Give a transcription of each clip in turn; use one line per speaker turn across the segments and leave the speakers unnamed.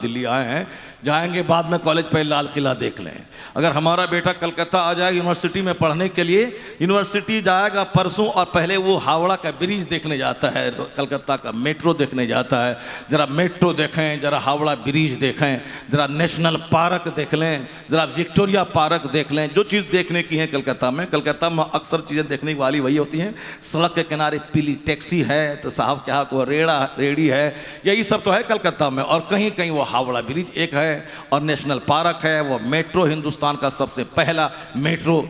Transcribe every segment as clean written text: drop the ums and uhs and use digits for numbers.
दिल्ली आए हैं, जाएंगे बाद में कॉलेज पे लाल किला देख लें। अगर हमारा बेटा कलकत्ता आ जाएगा यूनिवर्सिटी में पढ़ने के लिए, यूनिवर्सिटी जाएगा परसों और पहले वो हावड़ा का ब्रिज देखने जाता है, कलकत्ता का मेट्रो देखने जाता है। ज़रा मेट्रो देखें, ज़रा हावड़ा ब्रिज देखें, ज़रा नेशनल पार्क देख लें, ज़रा विक्टोरिया पार्क देख लें। जो चीज़ देखने की है कलकत्ता में अक्सर चीज़ें देखने वाली वही होती हैं। सड़क के किनारे पीली टैक्सी है तो साहब क्या को रेड़ी है, यही सब तो है कलकत्ता में। और कहीं कहीं वो हावड़ा ब्रिज एक है और नेशनल पार्क है। वो मेट्रो हिंदुस्तान का सबसे पहला मेट्रो,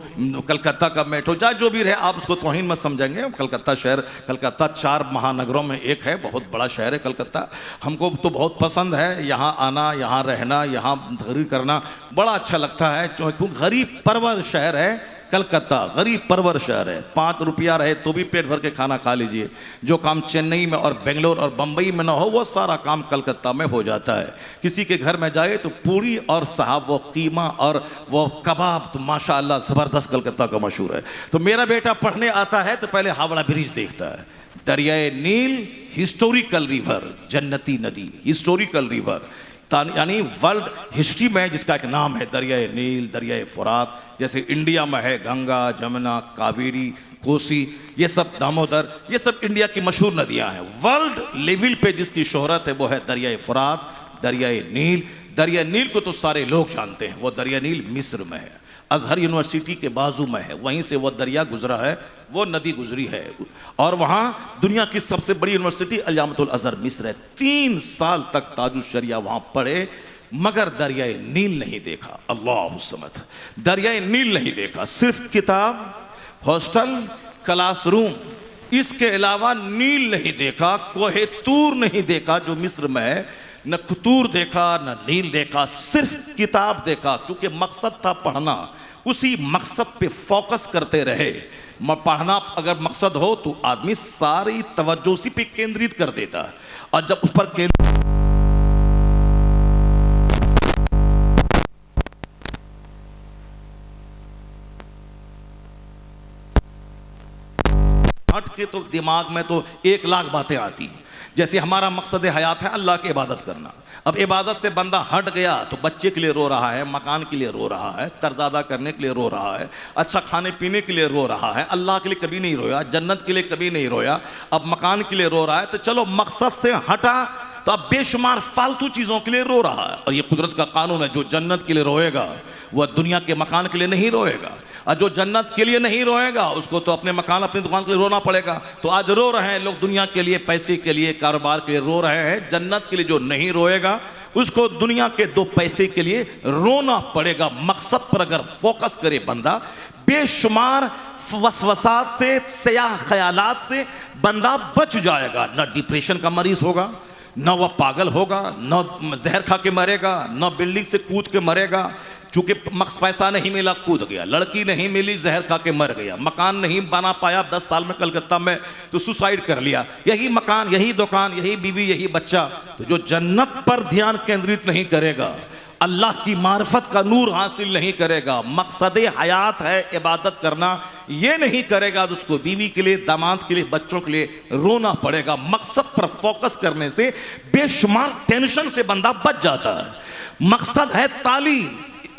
कलकत्ता का मेट्रो, चाहे जो भी रहे आप उसको तौहीन में समझेंगे। कलकत्ता शहर, कलकत्ता 4 महानगरों में एक है, बहुत बड़ा शहर है कलकत्ता। हमको तो बहुत पसंद है यहाँ आना, यहाँ रहना, यहाँ खरीद करना बड़ा अच्छा लगता है। क्योंकि गरीब परवर शहर है कलकत्ता, गरीब परवर शहर है। 5 रुपया रहे तो भी पेट भर के खाना खा लीजिए। जो काम चेन्नई में और बेंगलोर और बम्बई में ना हो वो सारा काम कलकत्ता में हो जाता है। किसी के घर में जाए तो पूरी और साहब वो कीमा और वो कबाब तो माशाअल्लाह ज़बरदस्त कलकत्ता का मशहूर है। तो मेरा बेटा पढ़ने आता है तो पहले हावड़ा ब्रिज देखता है। दरियाए नील, हिस्टोरिकल रिवर, जन्नती नदी, हिस्टोरिकल रिवर, यानी वर्ल्ड हिस्ट्री में जिसका एक नाम है दरियाए नील, दरियाए फुरात। जैसे इंडिया में है गंगा, जमुना, कावेरी, कोसी, ये सब दामोदर, ये सब इंडिया की मशहूर नदियां हैं। वर्ल्ड लेवल पे जिसकी शोहरत है वो है दरियाए फुरात, दरियाए नील। दरिया नील को तो सारे लोग जानते हैं। वो दरिया नील मिस्र में है, अजहर यूनिवर्सिटी के बाजू में है, वहीं से वो दरिया गुजरा है, वो नदी गुजरी है। और वहाँ दुनिया की सबसे बड़ी यूनिवर्सिटी अल-जामिअतुल अज़हर मिस्र है। 3 साल तक ताजुश शरिया वहाँ पढ़े मगर दरियाए नील नहीं देखा। अल्लाह समद, दरियाए नील नहीं देखा। सिर्फ किताब, हॉस्टल, क्लासरूम, इसके अलावा नील नहीं देखा। कोहे तूर नहीं देखा जो मिस्र में है, न कुतूर देखा न नील देखा, सिर्फ किताब देखा। क्योंकि मकसद था पढ़ना, उसी मकसद पे फोकस करते रहे। पढ़ना अगर मकसद हो तो आदमी सारी तवज्जो उसी पे केंद्रित कर देता है। और जब उस पर हट के तो दिमाग में तो 1 लाख बातें आती हैं। जैसे हमारा मकसद हयात है अल्लाह की इबादत करना। अब इबादत से बंदा हट गया तो बच्चे के लिए रो रहा है, मकान के लिए रो रहा है, कर्ज अदा करने के लिए रो रहा है, अच्छा खाने पीने के लिए रो रहा है। अल्लाह के लिए कभी नहीं रोया, जन्नत के लिए कभी नहीं रोया, अब मकान के लिए रो रहा है। तो चलो मकसद से हटा तो अब बेशुमार फालतू चीज़ों के लिए रो रहा है। और ये कुदरत का कानून है, जो जन्नत के लिए रोएगा वह दुनिया के मकान के लिए नहीं रोएगा, और जो जन्नत के लिए नहीं रोएगा उसको तो अपने मकान, अपनी दुकान के लिए रोना पड़ेगा। तो आज रो रहे हैं लोग दुनिया के लिए, पैसे के लिए, कारोबार के लिए रो रहे हैं। जन्नत के लिए जो नहीं रोएगा उसको दुनिया के 2 पैसे के लिए रोना पड़ेगा। मकसद पर अगर फोकस करे बंदा, बेशुमार वसवसात से, सयाह ख्यालात से बंदा बच जाएगा। न डिप्रेशन का मरीज होगा, न वह पागल होगा, न जहर खा के मरेगा, न बिल्डिंग से कूद के मरेगा। चूंकि पैसा नहीं मिला कूद गया, लड़की नहीं मिली जहर खा के मर गया, मकान नहीं बना पाया 10 साल में कलकत्ता में तो सुसाइड कर लिया। यही मकान, यही दुकान, यही बीवी, यही बच्चा। तो जो जन्नत पर ध्यान केंद्रित नहीं करेगा, अल्लाह की मार्फत का नूर हासिल नहीं करेगा, मकसद हयात है इबादत करना, ये नहीं करेगा तो उसको बीवी के लिए, दामाद के लिए, बच्चों के लिए रोना पड़ेगा। मकसद पर फोकस करने से बेशुमार टेंशन से बंदा बच जाता है। मकसद है तालीम,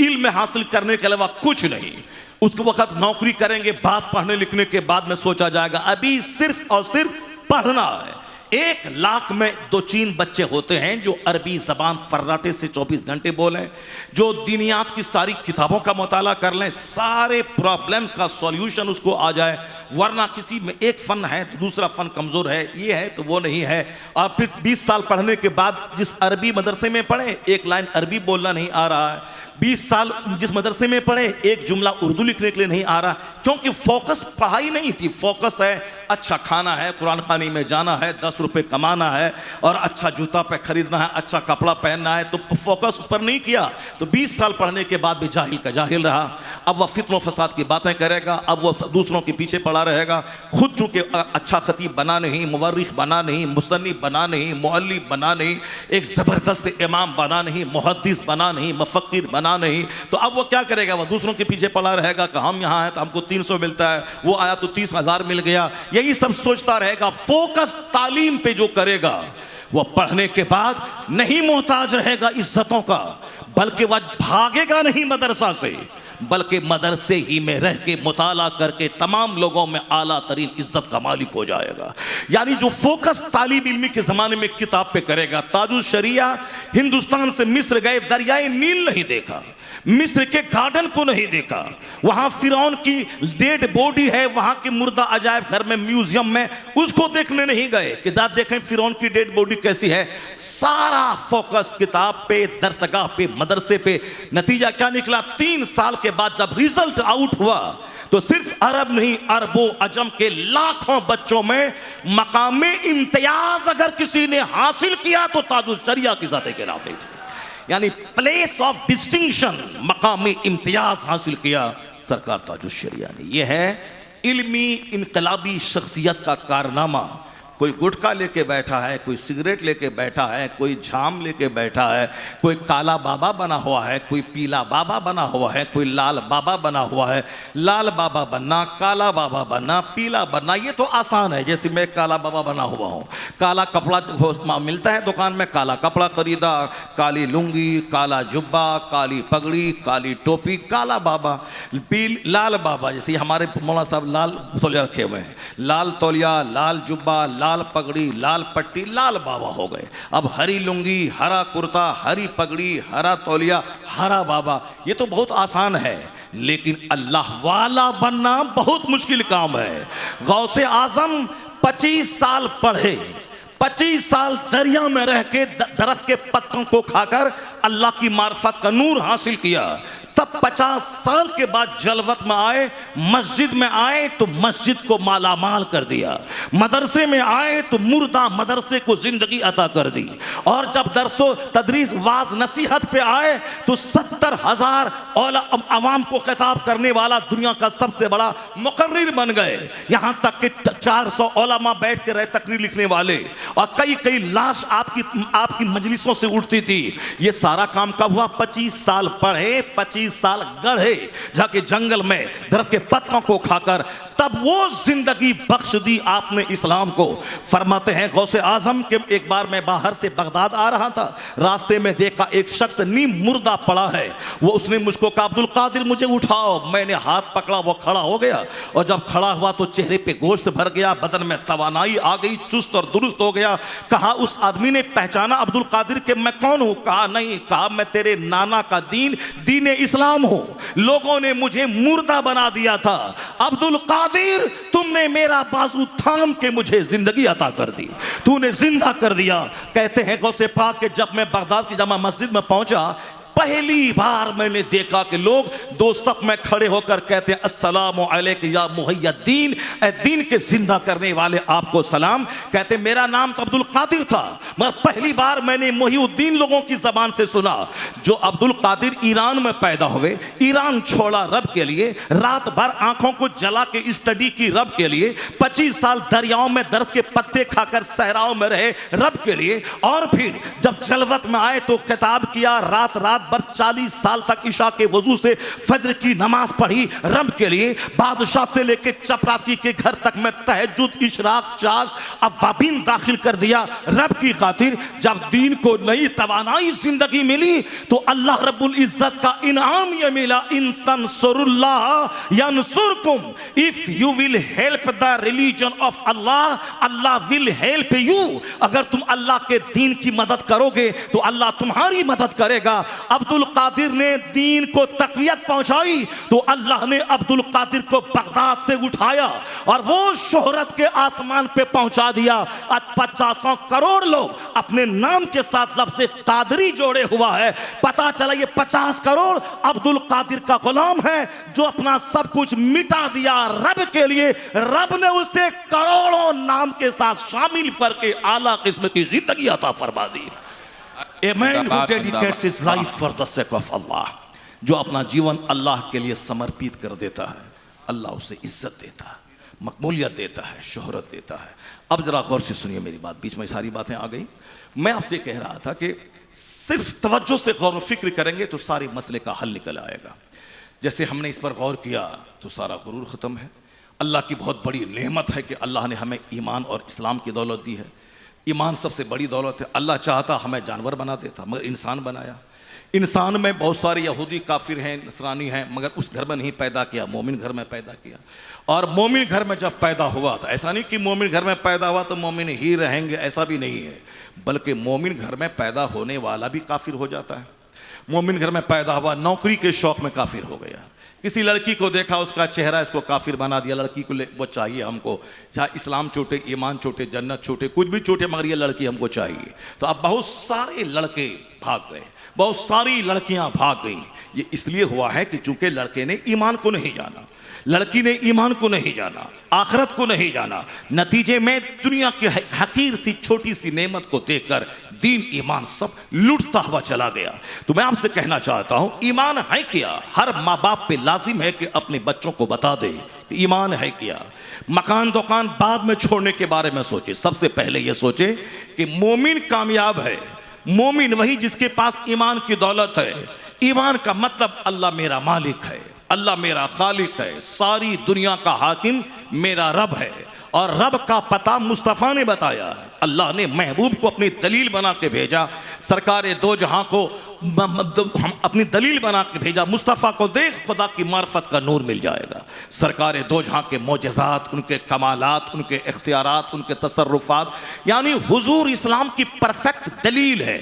इल्म हासिल करने के अलावा कुछ नहीं। उसके वक्त नौकरी करेंगे, बात पढ़ने लिखने के बाद में सोचा जाएगा, अभी सिर्फ और सिर्फ पढ़ना है। 1 लाख में 2-3 बच्चे होते हैं जो अरबी जबान फर्राटे से 24 घंटे बोलें, जो दीनियात की सारी किताबों का मुताला कर लें, सारे प्रॉब्लम्स का सॉल्यूशन उसको आ जाए। वरना किसी में एक फ़न है तो दूसरा फ़न कमज़ोर है, ये है तो वो नहीं है। और फिर 20 साल पढ़ने के बाद जिस अरबी मदरसे में पढ़े 1 लाइन अरबी बोलना नहीं आ रहा है, 20 साल जिस मदरसे में पढ़े 1 जुमला उर्दू लिखने के लिए नहीं आ रहा, क्योंकि फोकस पढ़ाई नहीं थी। फोकस है अच्छा खाना है, कुरान खानी में जाना है, 10 रुपए कमाना है और अच्छा जूता पे खरीदना है, अच्छा कपड़ा पहनना है, तो फोकस उस पर नहीं किया। तो 20 साल पढ़ने के बाद भी जाहिल का जाहिल रहा। अब वह फित्न फसाद की बातें करेगा, अब वह दूसरों के पीछे पड़ा रहेगा। खुद चूंकि अच्छा खतीब बना नहीं, मुवर्रिख बना नहीं, मुसन्निफ बना नहीं, मुअल्लिफ बना नहीं, एक ज़बरदस्त इमाम बना नहीं, मुहद्दिस बना नहीं, मुफक्किर बना नहीं, तो अब वो क्या करेगा? वह दूसरों के पीछे पड़ा रहेगा कि हम यहाँ हैं तो हमको 300 मिलता है, वो आया तो 30,000 मिल गया। यही सब सोचता रहेगा। फोकस तालीम पे जो करेगा वो पढ़ने के बाद नहीं मोहताज रहेगा इज्जतों का, बल्कि वह भागेगा नहीं मदरसा से, बल्कि मदरसे ही में रह के मुताला करके तमाम लोगों में आला तरीन इज्जत का मालिक हो जाएगा। यानी जो फोकस तालिब इल्मी के ज़माने में किताब पे करेगा। ताजुल शरिया हिंदुस्तान से मिस्र गए, दरियाए नील नहीं देखा, मिस्र के गार्डन को नहीं देखा, वहां फिरौन की डेड बॉडी है, वहां के मुर्दा अजायब घर में म्यूजियम में, उसको देखने नहीं गए कि देखें फिरौन की डेड बॉडी कैसी है। सारा फोकस किताब पे, दरसगाह पे, मदरसे पे। नतीजा क्या निकला? 3 साल के बाद जब रिजल्ट आउट हुआ तो सिर्फ अरब नहीं, अरबों अजम के लाखों बच्चों में मकाम इम्तियाज अगर किसी ने हासिल किया तो ताजुल शरिया की जाते के नाम थी। यानी प्लेस ऑफ डिस्टिंक्शन, मकाम इम्तियाज हासिल किया सरकार ताजुल शरिया ने। यह है इल्मी इनकलाबी शख्सियत का कारनामा। कोई गुटखा लेके बैठा है, कोई सिगरेट लेके बैठा है, कोई झाम लेके बैठा है, कोई काला बाबा बना हुआ है, कोई पीला बाबा बना हुआ है, कोई लाल बाबा बना हुआ है। लाल बाबा बनना, काला बाबा बनना, पीला बनना, ये तो आसान है। जैसे मैं काला बाबा बना हुआ हूँ, काला कपड़ा मिलता है दुकान में, काला कपड़ा खरीदा, काली लुंगी, काला जुब्बा, काली पगड़ी, काली टोपी, काला बाबा। लाल बाबा जैसे हमारे मौलाना साहब लाल तौलिया रखे हुए हैं, लाल तौलिया, लाल जुब्बा, लाल पगड़ी, लाल पट्टी, लाल बाबा हो गए। अब हरी लुंगी, हरा कुर्ता, हरी पगड़ी, हरा तौलिया, हरा बाबा, ये तो बहुत आसान है। लेकिन अल्लाह वाला बनना बहुत मुश्किल काम है। गौसे आजम 25 साल पढ़े, 25 साल दरिया में रह के दरख्त के पत्तों को खाकर अल्लाह की मार्फत का नूर हासिल किया। तब 50 साल के बाद जलवत में आए, मस्जिद में आए तो मस्जिद को मालामाल कर दिया, मदरसे में आए तो मुर्दा मदरसे को जिंदगी अता कर दी। और जब दरसो तदरीस वाज नसीहत पे आए तो 70,000 अवाम को खिताब करने वाला दुनिया का सबसे बड़ा मुकर्रिर बन गए। यहाँ तक कि 400 उलमा बैठ के रहे तकरीर लिखने वाले, और कई लाश आपकी मजलिसों से उठती थी। ये सारा काम कब हुआ? 25 साल पढ़े, 25 साल गढ़े जाके जंगल में दरख्त के पत्तों को खाकर, तब वो जिंदगी बख्श दी आपने इस्लाम को। फरमाते हैं गौसे आजम के एक बार मैं बाहर से बगदाद आ रहा था, रास्ते में देखा एक शख्स नीम मुर्दा पड़ा है। वो उसने मुझको कहा अब्दुल कादिर मुझे उठाओ। मैंने हाथ पकड़ा, वो खड़ा हो गया, और जब खड़ा हुआ तो चेहरे पे गोश्त भर गया, बदन में तवानाई आ गई, चुस्त और दुरुस्त हो गया। कहा उस आदमी ने पहचाना अब्दुल कादिर के मैं कौन हूं? कहा नहीं। कहा मैं तेरे नाना का दीन इस्लाम हूं, लोगों ने मुझे मुर्दा बना दिया था, अब्दुल कादिर तुमने मेरा बाजू थाम के मुझे जिंदगी अता कर दी, तूने जिंदा कर दिया। कहते हैं गौसे पाक के जब मैं बगदाद की जामा मस्जिद में पहुंचा, पहली बार मैंने देखा कि लोग दो सफ में खड़े होकर कहते हैं अस्सलामु अलैका या मुहय्यद्दीन, ए दीन के जिंदा करने वाले आपको सलाम। कहते मेरा नाम तो अब्दुल कादिर था, मगर पहली बार मैंने मुहिउद्दीन लोगों की जबान से सुना। जो अब्दुल कादिर ईरान में पैदा हुए, ईरान छोड़ा रब के लिए, रात भर आंखों को जला के स्टडी की रब के लिए, 25 साल दरियाओं में दर्द के पत्ते खाकर सहराओं में रहे रब के लिए, और फिर जब जलवत में आए तो खिताब किया, रात रात भर 40 साल तक इशा के वजू से फजर की नमाज पढ़ी रब के लिए। बादशाह से लेके चपरासी के घर तक में तहज्जुद, इशराक, चाश, अवाबीन दाखिल कर दिया रब की खातिर। जब दीन को नई तवानाई जिंदगी मिली तो अल्लाह रब्बुल इज्जत का इनाम यह मिला, इन तंसुरुल्लाह यंसुरकुम, if you will help the religion of Allah, Allah will help you. अगर तुम अल्लाह के दीन की मदद करोगे तो अल्लाह तुम्हारी मदद करेगा। अब्दुल कादिर ने दीन को तकवीयत पहुंचाई तो अल्लाह ने अब्दुल कादिर को बगदाद से उठाया और वो शोहरत के आसमान पे पहुंचा दिया। आज 50 करोड़ लोग अपने नाम के साथ लफ्ज़ कादरी जोड़े हुआ है। पता चला ये 50 करोड़ अब्दुल कादिर का गुलाम है जो अपना सब कुछ मिटा दिया रब के लिए। रब ने उसे करोड़ों नाम के साथ शामिल करके आला किस्म की जिंदगी अता फरमा दी। A man who dedicates his life for the sake of Allah, जो अपना जीवन अल्लाह के लिए समर्पित कर देता है, अल्लाह उसे इज्जत देता है, मकबूलियत देता है, शोहरत देता है। अब जरा गौर से सुनिए मेरी बात, बीच में सारी बातें आ गई। मैं आपसे कह रहा था कि सिर्फ तवज्जो से गौर व फिक्र करेंगे तो सारे मसले का हल निकल आएगा। जैसे हमने इस पर गौर किया तो सारा गुरूर ख़त्म है। अल्लाह की बहुत बड़ी नेमत है कि अल्लाह ने हमें ईमान और इस्लाम की दौलत दी है। ईमान सबसे बड़ी दौलत है। अल्लाह चाहता हमें जानवर बना देता, मगर इंसान बनाया। इंसान में बहुत सारे यहूदी काफिर हैं, नसरानी हैं, मगर उस घर में नहीं पैदा किया, मोमिन घर में पैदा किया। और मोमिन घर में जब पैदा हुआ तो ऐसा नहीं कि मोमिन घर में पैदा हुआ तो मोमिन ही रहेंगे, ऐसा भी नहीं है, बल्कि मोमिन घर में पैदा होने वाला भी काफिर हो जाता है। मोमिन घर में पैदा हुआ, नौकरी के शौक में काफिर हो गया। किसी लड़की को देखा, उसका चेहरा इसको काफिर बना दिया। लड़की को वो चाहिए हमको, चाहे इस्लाम छूटे, ईमान छूटे, जन्नत छूटे, कुछ भी छूटे, मगर ये लड़की हमको चाहिए। तो अब बहुत सारे लड़के भाग गए, बहुत सारी लड़कियां भाग गई। ये इसलिए हुआ है कि चूंकि लड़के ने ईमान को नहीं जाना, लड़की ने ईमान को नहीं जाना, आखिरत को नहीं जाना। नतीजे में दुनिया की हकीर सी छोटी सी नेमत को देखकर दीन ईमान सब लुटता हुआ चला गया। तो मैं आपसे कहना चाहता हूं, ईमान है क्या? हर माँ बाप पे लाजिम है कि अपने बच्चों को बता दे कि ईमान है क्या। मकान दुकान बाद में छोड़ने के बारे में सोचे, सबसे पहले यह सोचे कि मोमिन कामयाब है। मोमिन वही जिसके पास ईमान की दौलत है। ईमान का मतलब अल्लाह मेरा मालिक है, अल्लाह मेरा खालिक है, सारी दुनिया का हाकिम मेरा रब है। और रब का पता मुस्तफ़ा ने बताया है। अल्लाह ने महबूब को अपनी दलील बना के भेजा, सरकार दो जहां को हम अपनी दलील बना के भेजा। मुस्तफ़ा को देख खुदा की मार्फत का नूर मिल जाएगा। सरकार दो जहां के मोजज़ात, उनके कमालात, उनके इख्तियारात, उनके तसर्रुफात, यानी हुजूर इस्लाम की परफेक्ट दलील है।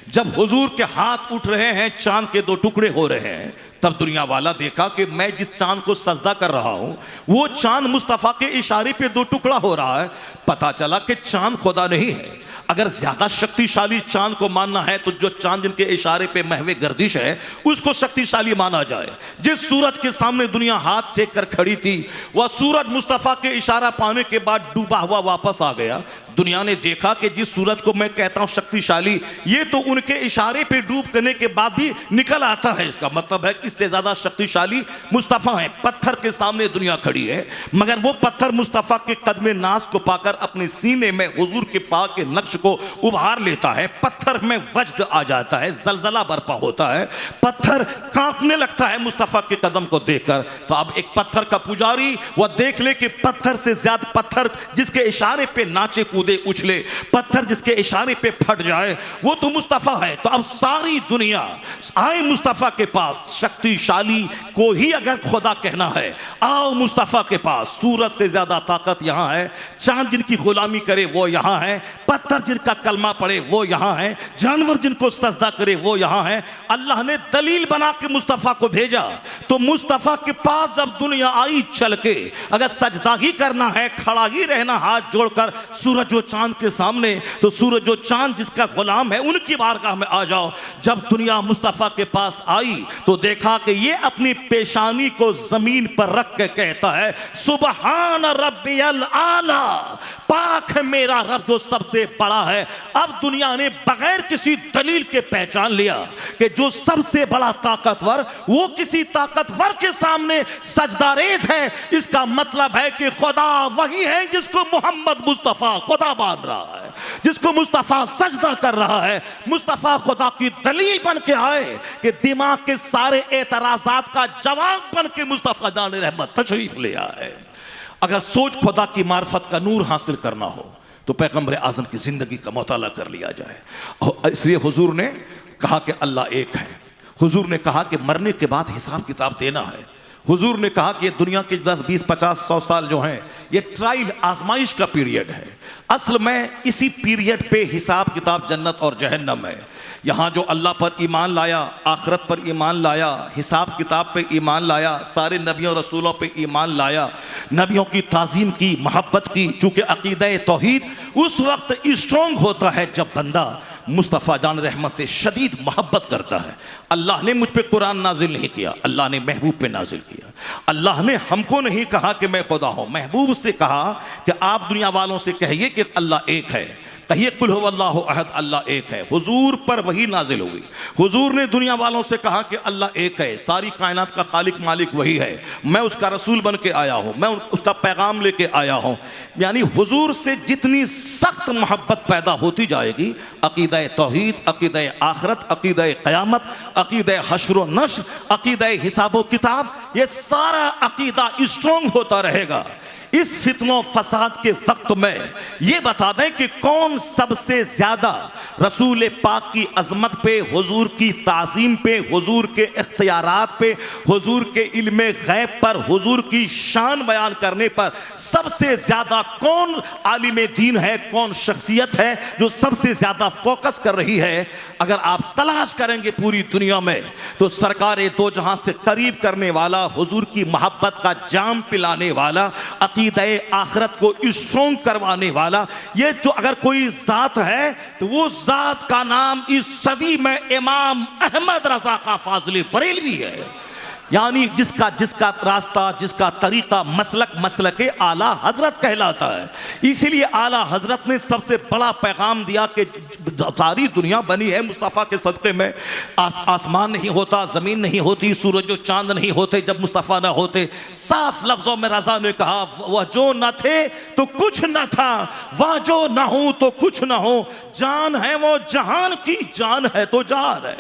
जब हुजूर के हाथ उठ रहे हैं, चांद के दो टुकड़े हो रहे हैं, तब दुनिया वाला देखा कि मैं जिस चांद को सजदा कर रहा हूं वो चांद मुस्तफ़ा के इशारे पे दो टुकड़ा हो रहा है। पता चला कि चांद खुदा नहीं है। अगर ज्यादा शक्तिशाली चांद को मानना है तो जो चांद जिनके इशारे पे महवे गर्दिश है उसको शक्तिशाली माना जाए। जिस सूरज के सामने दुनिया हाथ टेक कर खड़ी थी, वह सूरज मुस्तफ़ा के इशारा पाने के बाद डूबा हुआ वापस आ गया। दुनिया ने देखा कि जिस सूरज को मैं कहता हूं शक्तिशाली, ये तो उनके इशारे पे डूब करने के बाद भी निकल आता है। इसका मतलब है कि इससे ज्यादा शक्तिशाली मुस्तफ़ा है। पत्थर के सामने दुनिया खड़ी है, मगर वो पत्थर मुस्तफ़ा के कदमे नाज को पाकर अपने सीने में हुजूर के पाक के नक्श को उभार लेता है। पत्थर में वज्द आ जाता है, जलजला बर्पा होता है, पत्थर कांपने लगता है मुस्तफ़ा के कदम को देखकर। तो अब एक पत्थर का पुजारी वह देख ले कि पत्थर से ज्यादा, पत्थर जिसके इशारे पे नाचे कूदे उछले, पत्थर जिसके इशारे पे फट जाए, वो तो मुस्तफ़ा है। तो अब सारी दुनिया आए मुस्तफ़ा के पास। शक्तिशाली को ही अगर खुदा कहना है, आओ मुस्तफ़ा के पास। सूरज से ज्यादा ताकत यहां है, चांद जिनकी गुलामी करे वो यहां है, पत्थर जिनका कलमा पड़े वो यहां है, जानवर जिनको सजदा करे वो यहां है। अल्लाह ने दलील बना के मुस्तफ़ा को भेजा। तो मुस्तफ़ा के पास जब दुनिया आई चल के, अगर सजदा ही करना है, खड़ा ही रहना हाथ जोड़कर सूरज और चांद के सामने, तो सूरज और चांद जिसका गुलाम है उनकी बारगाह में आ जाओ। जब दुनिया मुस्तफ़ा के पास आई तो देखा कि ये अपनी पेशानी को जमीन पर रख के कहता है, सुबहान रब्बियल आला, पाक है मेरा रब जो सबसे बड़ा है। अब दुनिया ने बगैर किसी दलील के पहचान लिया कि जो सबसे बड़ा ताकतवर वो किसी ताकतवर के सामने सजदारेज है। इसका मतलब है कि खुदा वही है जिसको मोहम्मद मुस्तफ़ा खुदा मान रहा है, जिसको मुस्तफ़ा सजदा कर रहा है। मुस्तफ़ा खुदा की दलील बन के आए कि दिमाग के सारे एतराज़ात का जवाब बन के मुस्तफ़ा जान रहमत तशरीफ ले आए। अगर सोच खुदा की मार्फत का नूर हासिल करना हो तो पैगंबर आज़म की ज़िंदगी का मुताला कर लिया जाए। इसलिए हुजूर ने कहा कि अल्लाह एक है। हुजूर ने कहा कि मरने के बाद हिसाब किताब देना है। हुजूर ने कहा कि ये दुनिया के 10, 20, 50, 100 साल जो हैं ये ट्रायल, आजमाइश का पीरियड है। असल में इसी पीरियड पे हिसाब किताब जन्नत और जहन्नम है। यहाँ जो अल्लाह पर ईमान लाया, आखिरत पर ईमान लाया, हिसाब किताब पे ईमान लाया, सारे नबियों रसूलों पे ईमान लाया, नबियों की ताज़ीम की, मोहब्बत की, चूँकि अक़ीदा तौहीद उस वक्त स्ट्रॉन्ग होता है जब बंदा मुस्तफ़ा जान रहमत से शदीद मोहब्बत करता है। अल्लाह ने मुझ पे कुरान नाजिल नहीं किया, अल्लाह ने महबूब पे नाजिल किया। अल्लाह ने हमको नहीं कहा कि मैं खुदा हूँ, महबूब से कहा कि आप दुनिया वालों से कहिए कि अल्लाह एक है। कहिए कुल हुवल्लाहु अहद, अल्लाह एक है। हुजूर पर वही नाजिल हुई। हुजूर ने दुनिया वालों से कहा कि अल्लाह एक है, सारी कायनात का खालिक मालिक वही है, मैं उसका रसूल बन के आया हूँ, मैं उसका पैगाम लेके आया हूँ। यानी हुजूर से जितनी सख्त मोहब्बत पैदा होती जाएगी, अक़ीदा तौहीद, अक़ीदा आखिरत, अक़ीदा क़यामत, अक़ीदा हश्र व नश्र, अक़ीदा हिसाब व किताब, ये सारा अक़ीदा स्ट्रॉन्ग होता रहेगा। इस फितनों फसाद के वक्त में ये बता दें कि कौन सबसे ज्यादा रसूल पाक की अजमत पे, हुजूर की ताज़ीम पे, हुजूर के इख्तियारात पे, हुजूर के इल्म गैब पर, हुजूर की शान बयान करने पर सबसे ज्यादा कौन आलिम दीन है, कौन शख्सियत है जो सबसे ज्यादा फोकस कर रही है। अगर आप तलाश करेंगे पूरी दुनिया में तो सरकार दो जहां से करीब करने वाला, हुजूर की मोहब्बत का जाम पिलाने वाला, अकीदे आखिरत को स्ट्रॉन्ग करवाने वाला, ये जो अगर कोई जात है तो वो जात का नाम इस सदी में इमाम अहमद रजा का फाज़िल बरेलवी है। यानी जिसका रास्ता, जिसका तरीका, मसलक आला हजरत कहलाता है। इसीलिए आला हजरत ने सबसे बड़ा पैगाम दिया कि सारी दुनिया बनी है मुस्तफ़ा के सदक़े में। आसमान नहीं होता, ज़मीन नहीं होती, सूरज और चांद नहीं होते जब मुस्तफ़ा ना होते। साफ लफ्ज़ों में रज़ा ने कहा, वह जो न थे तो कुछ न था, वह जो ना हो तो कुछ ना हो, जान है वो जहान की जान है तो जान है।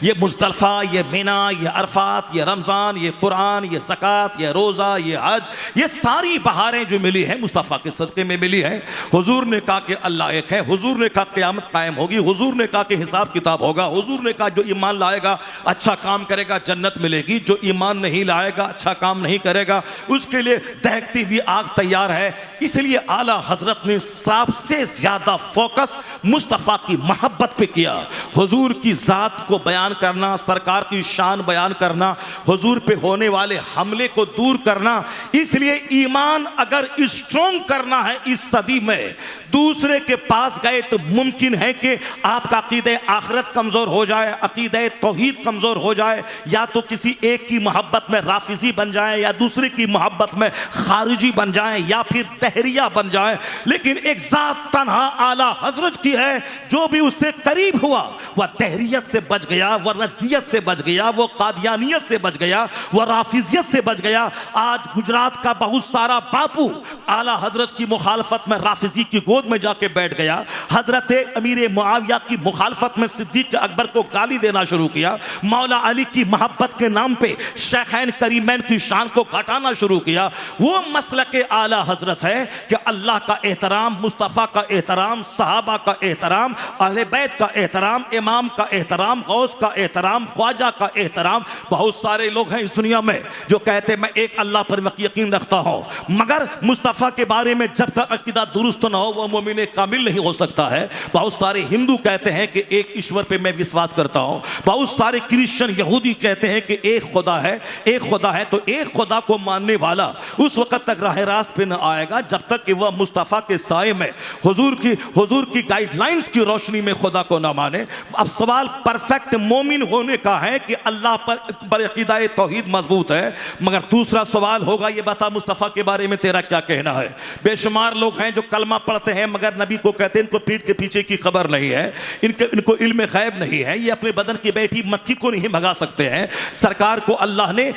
ये मुज़दलिफ़ा, ये मिना, ये अरफात, ये रमज़ान, ये कुरान, ये ज़कात, ये रोज़ा, ये हज, ये सारी बहारें जो मिली हैं मुस्तफ़ा के सदक़े में मिली हैं। हुजूर ने कहा कि अल्लाह एक है, हुजूर ने कहा क़यामत कायम होगी, हुजूर ने कहा कि हिसाब किताब होगा, हुजूर ने कहा जो ईमान लाएगा अच्छा काम करेगा जन्नत मिलेगी, जो ईमान नहीं लाएगा अच्छा काम नहीं करेगा उसके लिए दहकती हुई आग तैयार है। इसलिए आला हजरत ने सबसे ज़्यादा फोकस मुस्तफ़ा की मोहब्बत पे किया। हुजूर की ज़ात को बयान करना, सरकार की शान बयान करना, हुजूर पे होने वाले हमले को दूर करना। इसलिए ईमान अगर स्ट्रॉन्ग करना है इस सदी में, दूसरे के पास गए तो मुमकिन है कि आपका अकीदे आखिरत कमज़ोर हो जाए, अकीदे तौहीद कमज़ोर हो जाए, या तो किसी एक की मोहब्बत में राफिजी बन जाए, या दूसरे की मोहब्बत में खारिजी बन जाए, या फिर तहरिया बन जाए। लेकिन एक ज़ात तन्हा आला हजरत की है, जो भी उससे करीब हुआ वह तहरियत से बच गया, वह नजदियत से बच गया, वह कादियानियत से बच गया, वह राफिजियत से बच गया। आज गुजरात का बहुत सारा बापू आला हजरत की मुखालफत में राफिजी की गोद में जाके बैठ गया। हजरत अमीर मुआविया की मुखालफत में सिद्दीक अकबर को गाली देना शुरू किया। मौला अली की मोहब्बत के नाम पे शेखैन करीमैन की शान को घटाना शुरू किया। वो मसलक आला हजरत है कि अल्लाह का एहतराम, मुस्तफ़ा का एहतराम, सहाबा का एहतराम, अहले बैत का एहतराम, इमाम का एहतराम, गौस का एहतराम, ख्वाजा का एहतराम। बहुत सारे लोग हैं इस दुनिया में जो कहते हैं मैं एक अल्लाह पर यकीन रखता हूँ, मगर मुस्तफ़ा के बारे में जब तक अकीदा दुरुस्त न हो वो मोमिन कामिल नहीं हो सकता है। बहुत सारे हिंदू कहते हैं कि एक ईश्वर पे मैं विश्वास करता हूँ। बहुत सारे क्रिश्चियन यहूदी कहते हैं कि एक खुदा है, एक खुदा है। तो एक खुदा को मानने वाला उस वक्त तक राह रास्त पे न आएगा जब तक कि वह मुस्तफ़ा के साए में हुजूर की गाइडलाइंस की रोशनी में खुदा को ना माने। अब सवाल परफेक्ट मोमिन होने का है कि अल्लाह पर अकीदा तौहीद मजबूत है। मगर दूसरा सवाल होगा, ये बता मुस्तफ़ा के बारे में तेरा क्या कहना है। बेशुमार लोग हैं जो कलमा पढ़ते हैं मगर नबी को कहते हैं इनको पीठ के पीछे की खबर नहीं है, इनको इल्म गैब नहीं है, ये अपने बदन की बैठी मक्खी को नहीं भगा सकते हैं। सरकार को अल्लाह ने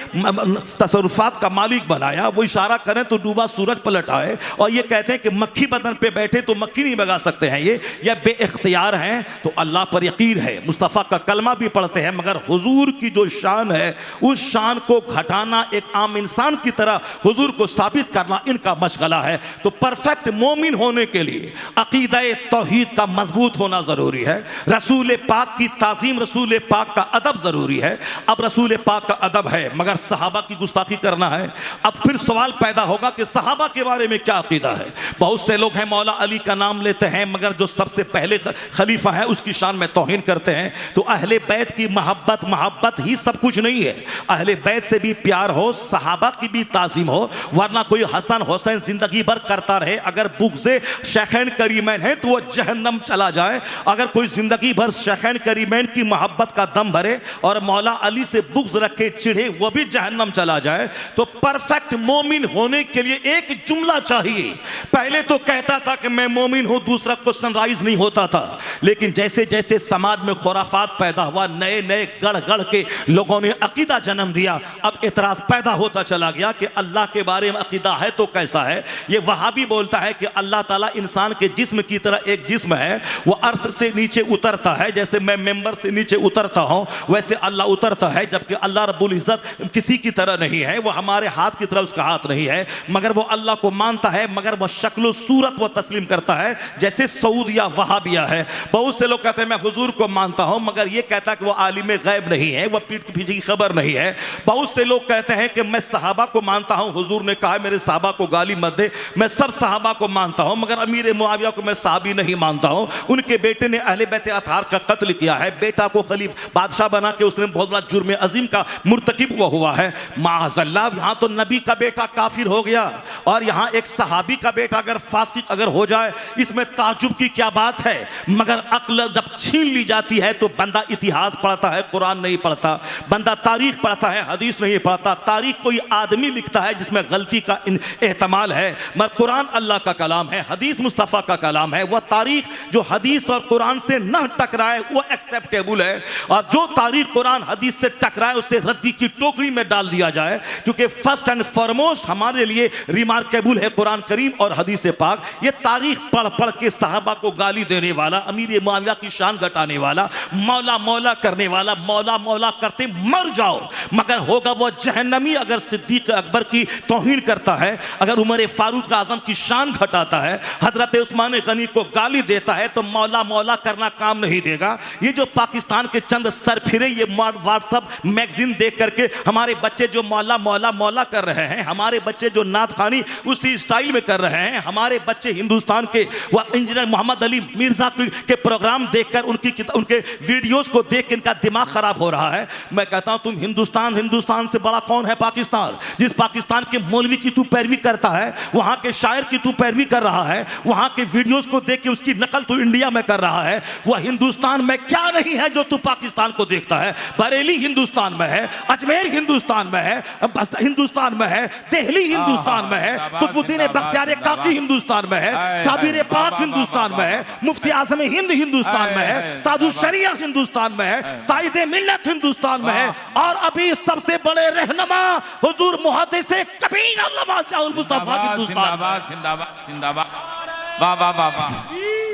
तसरुफात का मालिक बनाया, वो इशारा करें तो डूबा सूरज पलट आए, और ये कहते हैं कि मक्खी बदन पे बैठे तो मक्खी नहीं भगा सकते हैं। ये बेइख्तियार हैं। तो अल्लाह पर यकीन है, मुस्तफ़ा का कलमा भी पढ़ते हैं, मगर हुजूर की जो शान है उस शान को घटाना, एक आम इंसान की तरह हुजूर को साबित करना इनका मशगला है। तो परफेक्ट मोमिन होने के लिए अकीदा तौहीद का मजबूत होना ज़रूरी है। रसूल पाक की ताज़ीम, रसूल पाक का अदब ज़रूरी है। अब रसूल पाक का अदब है मगर सहाबा की गुस्ताखी करना है। अब फिर सवाल पैदा होगा कि सहाबा के बारे में क्या अकीदा है। बहुत से लोग हैं मौला अली का नाम लेते हैं मगर जो सबसे पहले खलीफा है उसकी शान में तौहीन करते हैं। तो अहले बैत की मोहब्बत ही सब कुछ नहीं है। अहले बैत से भी प्यार हो, सहाबा की भी ताज़ीम हो, वरना कोई हसन हुसैन जिंदगी भर करता रहे, अगर बुग़्ज़े शेखैन करीमैन है तो वह जहन्नम चला जाए। अगर कोई जिंदगी भर शेखैन करीमैन की मोहब्बत का दम भरे और मौला अली से बुग़्ज़ रखे चिढ़े, वो भी जहन्नम चला जाए। तो परफेक्ट मोमिन होने के लिए एक जुमला चाहिए। पहले तो कहता था कि मैं मोमिन हूं, दूसरा क्वेश्चन राइज नहीं होता था। लेकिन जैसे जैसे समाज में खुराफात पैदा हुआ, नए नए गढ़ के लोगों ने अकीदा जन्म दिया। अब इतराज पैदा होता चला गया कि अल्लाह के बारे में अकीदा है तो कैसा है। ये वहाबी बोलता है कि अल्लाह ताला इंसान के जिस्म की तरह एक जिस्म है, वो अर्श से नीचे उतरता है, जैसे मैं मेंबर से नीचे उतरता हूँ वैसे अल्लाह उतरता है, जबकि अल्लाह रब्बुल इज्जत किसी की तरह नहीं है, वो हमारे हाथ की तरह उसका हाथ नहीं है, मगर वो अल्लाह को मानता है, मगर वो शक्ल सूरत वो तस्लीम करता है जैसे सऊद या वहाबिया है। बहुत से लोग कहते हैं मैं हुजूर को मानता हूँ, मगर ये कहता है कि वो आलिम गैब नहीं है, वो पीठ के पीछे की खबर नहीं है। बहुत से लोग कहते हैं कि मैं सहाबा को मानता हूँ, हुजूर ने कहा मेरे सहाबा को गाली मत दे, मैं सब सहाबा को मानता हूँ, मगर अमीर मुआविया को मैं सहाबी नहीं मानता हूँ, उनके बेटे ने अहले बैत अतहार का कत्ल किया है, बेटा को खलीफ बादशाह बना के उसने बहुत बड़ा जुर्म अजीम का मुर्तकिब हुआ है। माअज़ल्लाह, यहाँ तो नबी का बेटा काफिर हो गया और यहाँ एक सहाबी का बेटा अगर फासिक अगर हो जाए, इसमें ताजुब की क्या बात है। मगर अक्ल जब छीन ली जाती है तो बंदा इतिहास पढ़ता है, कुरान नहीं पढ़ता, बंदा तारीख पढ़ता है, हदीस नहीं पढ़ता। तारीख कोई आदमी लिखता है जिसमें गलती का एहतमाल है, मगर कुरान अल्लाह का कलाम है, हदीस मुस्तफ़ा का कलाम है। वह तारीख जो हदीस और कुरान से न टकराए वो एक्सेप्टेबल है, और जो तारीख कुरान हदीस से टकराए उसे रद्दी की टोकरी में डाल दिया जाए, क्योंकि फर्स्ट एंड फॉरमोस्ट हमारे लिए रिमार्केबल है कुरान करीम और हदीस पाक। ये तारीख पढ़ पढ़ के सहाबा को गाली देने वाला, अमीर मुआविया की शान घटाने वाला, मौला मौला करने वाला, मौला मौला करते मर जाओ, मगर होगा वो जहन्नमी अगर सिद्दीक अकबर की तौहीन करता है, अगर उमर फारूक आजम की शान घटाता है, हजरत उस्मान गनी को गाली देता है, तो मौला मौला करना काम नहीं देगा। ये जो पाकिस्तान के चंद सरफिरे ये व्हाट्सएप मैगजीन देख करके हमारे बच्चे जो मौला मौला मौला कर रहे हैं, हमारे बच्चे जो नात खानी उसी स्टाइल में कर रहे हैं, हमारे बच्चे हिंदुस्तान के वह इंजीनियर मोहम्मद अली मिर्जा के प्रोग्राम देखकर उनके वीडियोस को देख के इनका दिमाग खराब हो रहा है। मैं कहता हूं तुम हिंदुस्तान से बड़ा कौन है पाकिस्तान? जिस पाकिस्तान के मौलवी की तू पैरवी करता है, वहां के शायर की तू पैरवी कर रहा है, वहां के वीडियोस को देख के उसकी नकल तू इंडिया में कर रहा है। वह हिंदुस्तान में क्या नहीं है जो तू पाकिस्तान को देखता है? बरेली हिंदुस्तान में है, अजमेर हिंदुस्तान में है, हिंदुस्तान में है, दिल्ली हिंदुस्तान में है, कुतुबुद्दीन बख्तियार काकी हिंदुस्तान में है, साबिर पाक हिंदुस्तान में है, मुफ्ती आजम हिंद हिंदुस्तान में है, ताजु शरिया हिंदुस्तान में है, ताइदे मिल्लत हिंदुस्तान में है, और अभी सबसे बड़े रहनुमा हुजूर मुहद्दिस कबीर अल्लामा ज़ियाउल मुस्तफा हिंदुस्तान में।
जिंदाबाद जिंदाबाद, वाह वाह वाह वाह,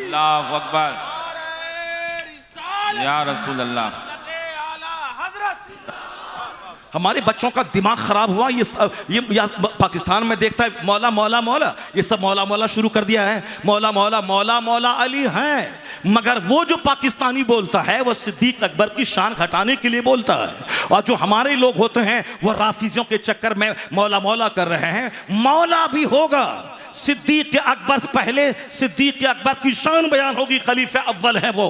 अल्लाहु अकबर, या रसूल अल्लाह।
हमारे बच्चों का दिमाग खराब हुआ। ये पाकिस्तान में देखता है मौला मौला मौला, ये सब मौला मौला शुरू कर दिया है। मौला मौला मौला मौला अली हैं, मगर वो जो पाकिस्तानी बोलता है वो सिद्दीक अकबर की शान घटाने के लिए बोलता है, और जो हमारे लोग होते हैं वो राफिजियों के चक्कर में मौला मौला कर रहे हैं। मौला भी होगा, सिद्दीक अकबर पहले सिद्दीक अकबर की शान बयान होगी, खलीफा अव्वल है वो,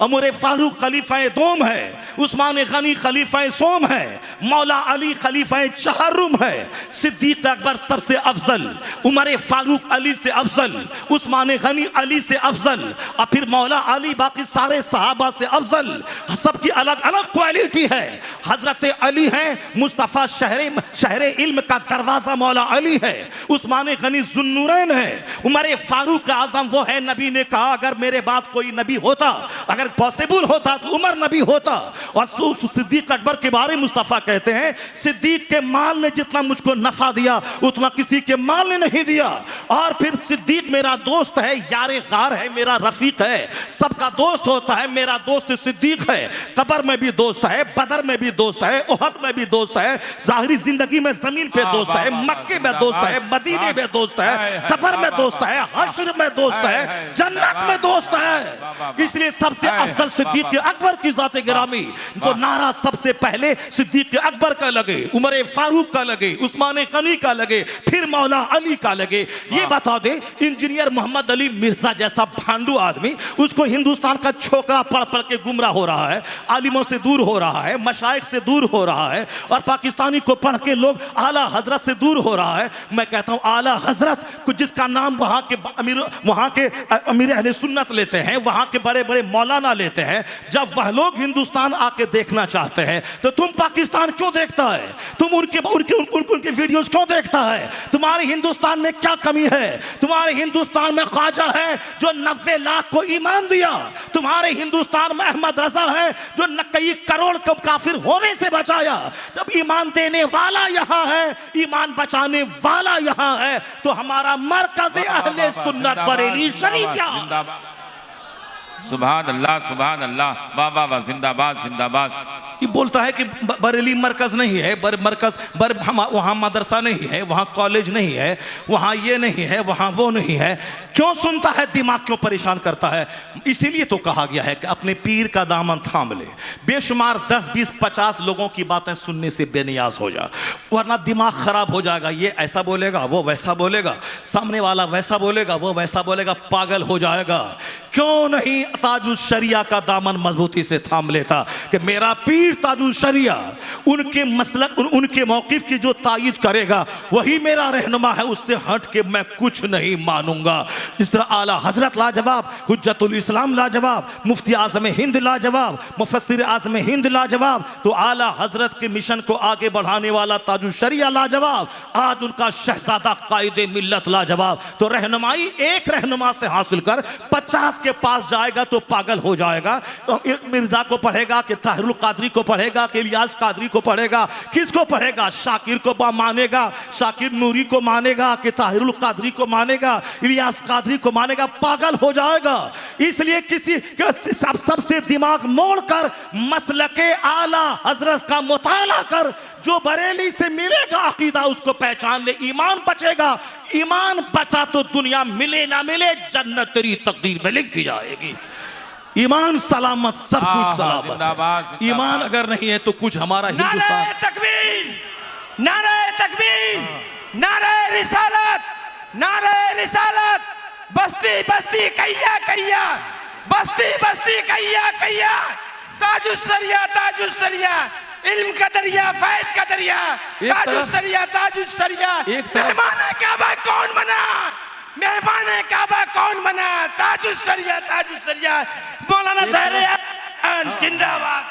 उमर फारूक खलीफा दोम है, उस्मान गनी खलीफा सोम है, मौला अली खलीफा चहरुम है। सिद्दीक अकबर सबसे अफजल, उमर फारूक अली से अफजल, उस्मान गनी अली से अफजल, और फिर मौला अली बाकी सारे सहाबा से अफजल। सबकी अलग अलग क्वालिटी है। हजरत अली है मुस्तफ़ा शहरे इल्म का दरवाजा मौला अली है, उस्मान गनी जुन्नूरैन है, उमर फारूक आजम वो है, नबी ने कहा अगर मेरे बाद कोई नबी होता, अगर पॉसिबल होता तो उमर नबी होता। और सिद्दीक अकबर के बारे में मुस्तफ़ा कहते हैं सिद्दीक के माल ने जितना मुझको नफा दिया उतना किसी के माल ने नहीं दिया। और फिर सिद्दीक मेरा दोस्त है, यारे गार है, मेरा रफीक है, सबका दोस्त होता है, मेरा दोस्त सिद्दीक है। कब्र में भी दोस्त है, बदर में भी दोस्त है, उहद में भी दोस्त है, जाहिरी जिंदगी में जमीन पे दोस्त है, मक्के में दोस्त है, मदीने में दोस्त है, कब्र में दोस्त है, हश्र में दोस्त है, जन्नत में दोस्त है। इसलिए सबसे अफजल सिद्दीक अकबर की जात गिरामी। तो नारा सबसे पहले सिद्दीक अकबर का लगे, उमर फारूक का लगे, उस्मान गनी का लगे, फिर मौला अली का लगे। ये बता दे इंजीनियर मोहम्मद अली मिर्जा जैसा भांडू आदमी, उसको हिंदुस्तान का छोकरा पढ़ पढ़ के गुमराह हो रहा है, आलिमों से दूर हो रहा है, मशाइख से दूर हो रहा है, और पाकिस्तानी को पढ़ के लोग आला हजरत से दूर हो रहा है। मैं कहता हूं आला हजरत जिसका नाम वहाँ के अमीर अहले सुन्नत लेते हैं, वहाँ के बड़े बड़े मौलाना लेते हैं, जब वह लोग हिंदुस्तान आके देखना चाहते हैं तो तुम पाकिस्तान क्यों देखता है? तुम उनके वीडियोस क्यों देखता है? तुम्हारे हिंदुस्तान में क्या कमी है? तुम्हारे हिंदुस्तान में ख्वाजा है जो 90 लाख को ईमान दिया, तुम्हारे हिंदुस्तान में अहमद रजा है जो कई करोड़ को काफिर होने से बचाया। जब ईमान देने वाला यहाँ है, ईमान बचाने वाला यहाँ है, तो हमारा मरकज़ अहले सुन्नत बरेली शरीफ यहाँ।
सुभान अल्लाह, सुभान अल्लाह, वाह वाह वाह, जिंदाबाद जिंदाबाद।
ये बोलता है कि बरेली मरकज नहीं है, वहाँ मदरसा नहीं है, वहाँ कॉलेज नहीं है, वहाँ ये नहीं है, वहाँ वो नहीं है। क्यों सुनता है? दिमाग क्यों परेशान करता है? इसीलिए तो कहा गया है कि अपने पीर का दामन थाम ले। बेशुमार 10, 20, 50 लोगों की बातें सुनने से बेनियाज हो जा, वरना दिमाग खराब हो जाएगा। ये ऐसा बोलेगा, वो वैसा बोलेगा, सामने वाला वैसा बोलेगा, वो वैसा बोलेगा, पागल हो जाएगा। क्यों नहीं ताजुश शरिया का दामन मजबूती से थाम लेता कि मेरा पीर ताजुश शरिया उनके मसलक, उनके मौकिफ की जो तायीद करेगा वही मेरा रहनुमा है, उससे हट के मैं कुछ नहीं मानूंगा। जिस तरह आला हजरत लाजवाब, हुज्जतुल इस्लाम लाजवाब, मुफ्ती आज़म हिंद लाजवाब, मुफस्सिर आज़म हिंद लाजवाब, तो आला हजरत के मिशन को आगे बढ़ाने वाला ताजुश शरिया लाजवाब, आज उनका शहजादा कायदे मिल्लत लाजवाब। तो रहनुमाई एक रहनुमा से हासिल कर 50 के पास जाएगा तो पागल हो जाएगा। तो मिर्जा को पढ़ेगा कि ताहिरुल कादरी को पढ़ेगा कि इलियास कादरी को पढ़ेगा, किसको पढ़ेगा? शाकिर को मानेगा, शाकिर नूरी को मानेगा कि ताहिरुल कादरी को मानेगा, इलियास कादरी को मानेगा, पागल हो जाएगा। इसलिए किसी सबसे दिमाग मोड़कर मसलके आला हजरत का मुताला कर, जो बरेली से मिलेगा अकीदा उसको पहचान ले। ईमान बचेगा, ईमान बचा तो दुनिया मिले ना मिले जन्नत तेरी तकदीर में लिखी जाएगी। ईमान सलामत, सब कुछ सलामत है। ईमान अगर नहीं है तो कुछ हमारा हिंदुस्तान।
नारे तकबीर, नारे तकबीर, नारे रिसालत, नारे रिसालत। बस्ती बस्ती कहिया कहिया, बस्ती बस्ती कहिया कहिया। ताजुश शरिया, ताजुश शरिया, इल्म का दरिया, फैज का दरिया, ताजुश शरिया, ताजुश शरिया। मेहमान काबा कौन बना? मेहमान काबा कौन बना? ताजुश शरिया, ताजुश शरिया। मौलाना ज़हरे जिंदाबाद।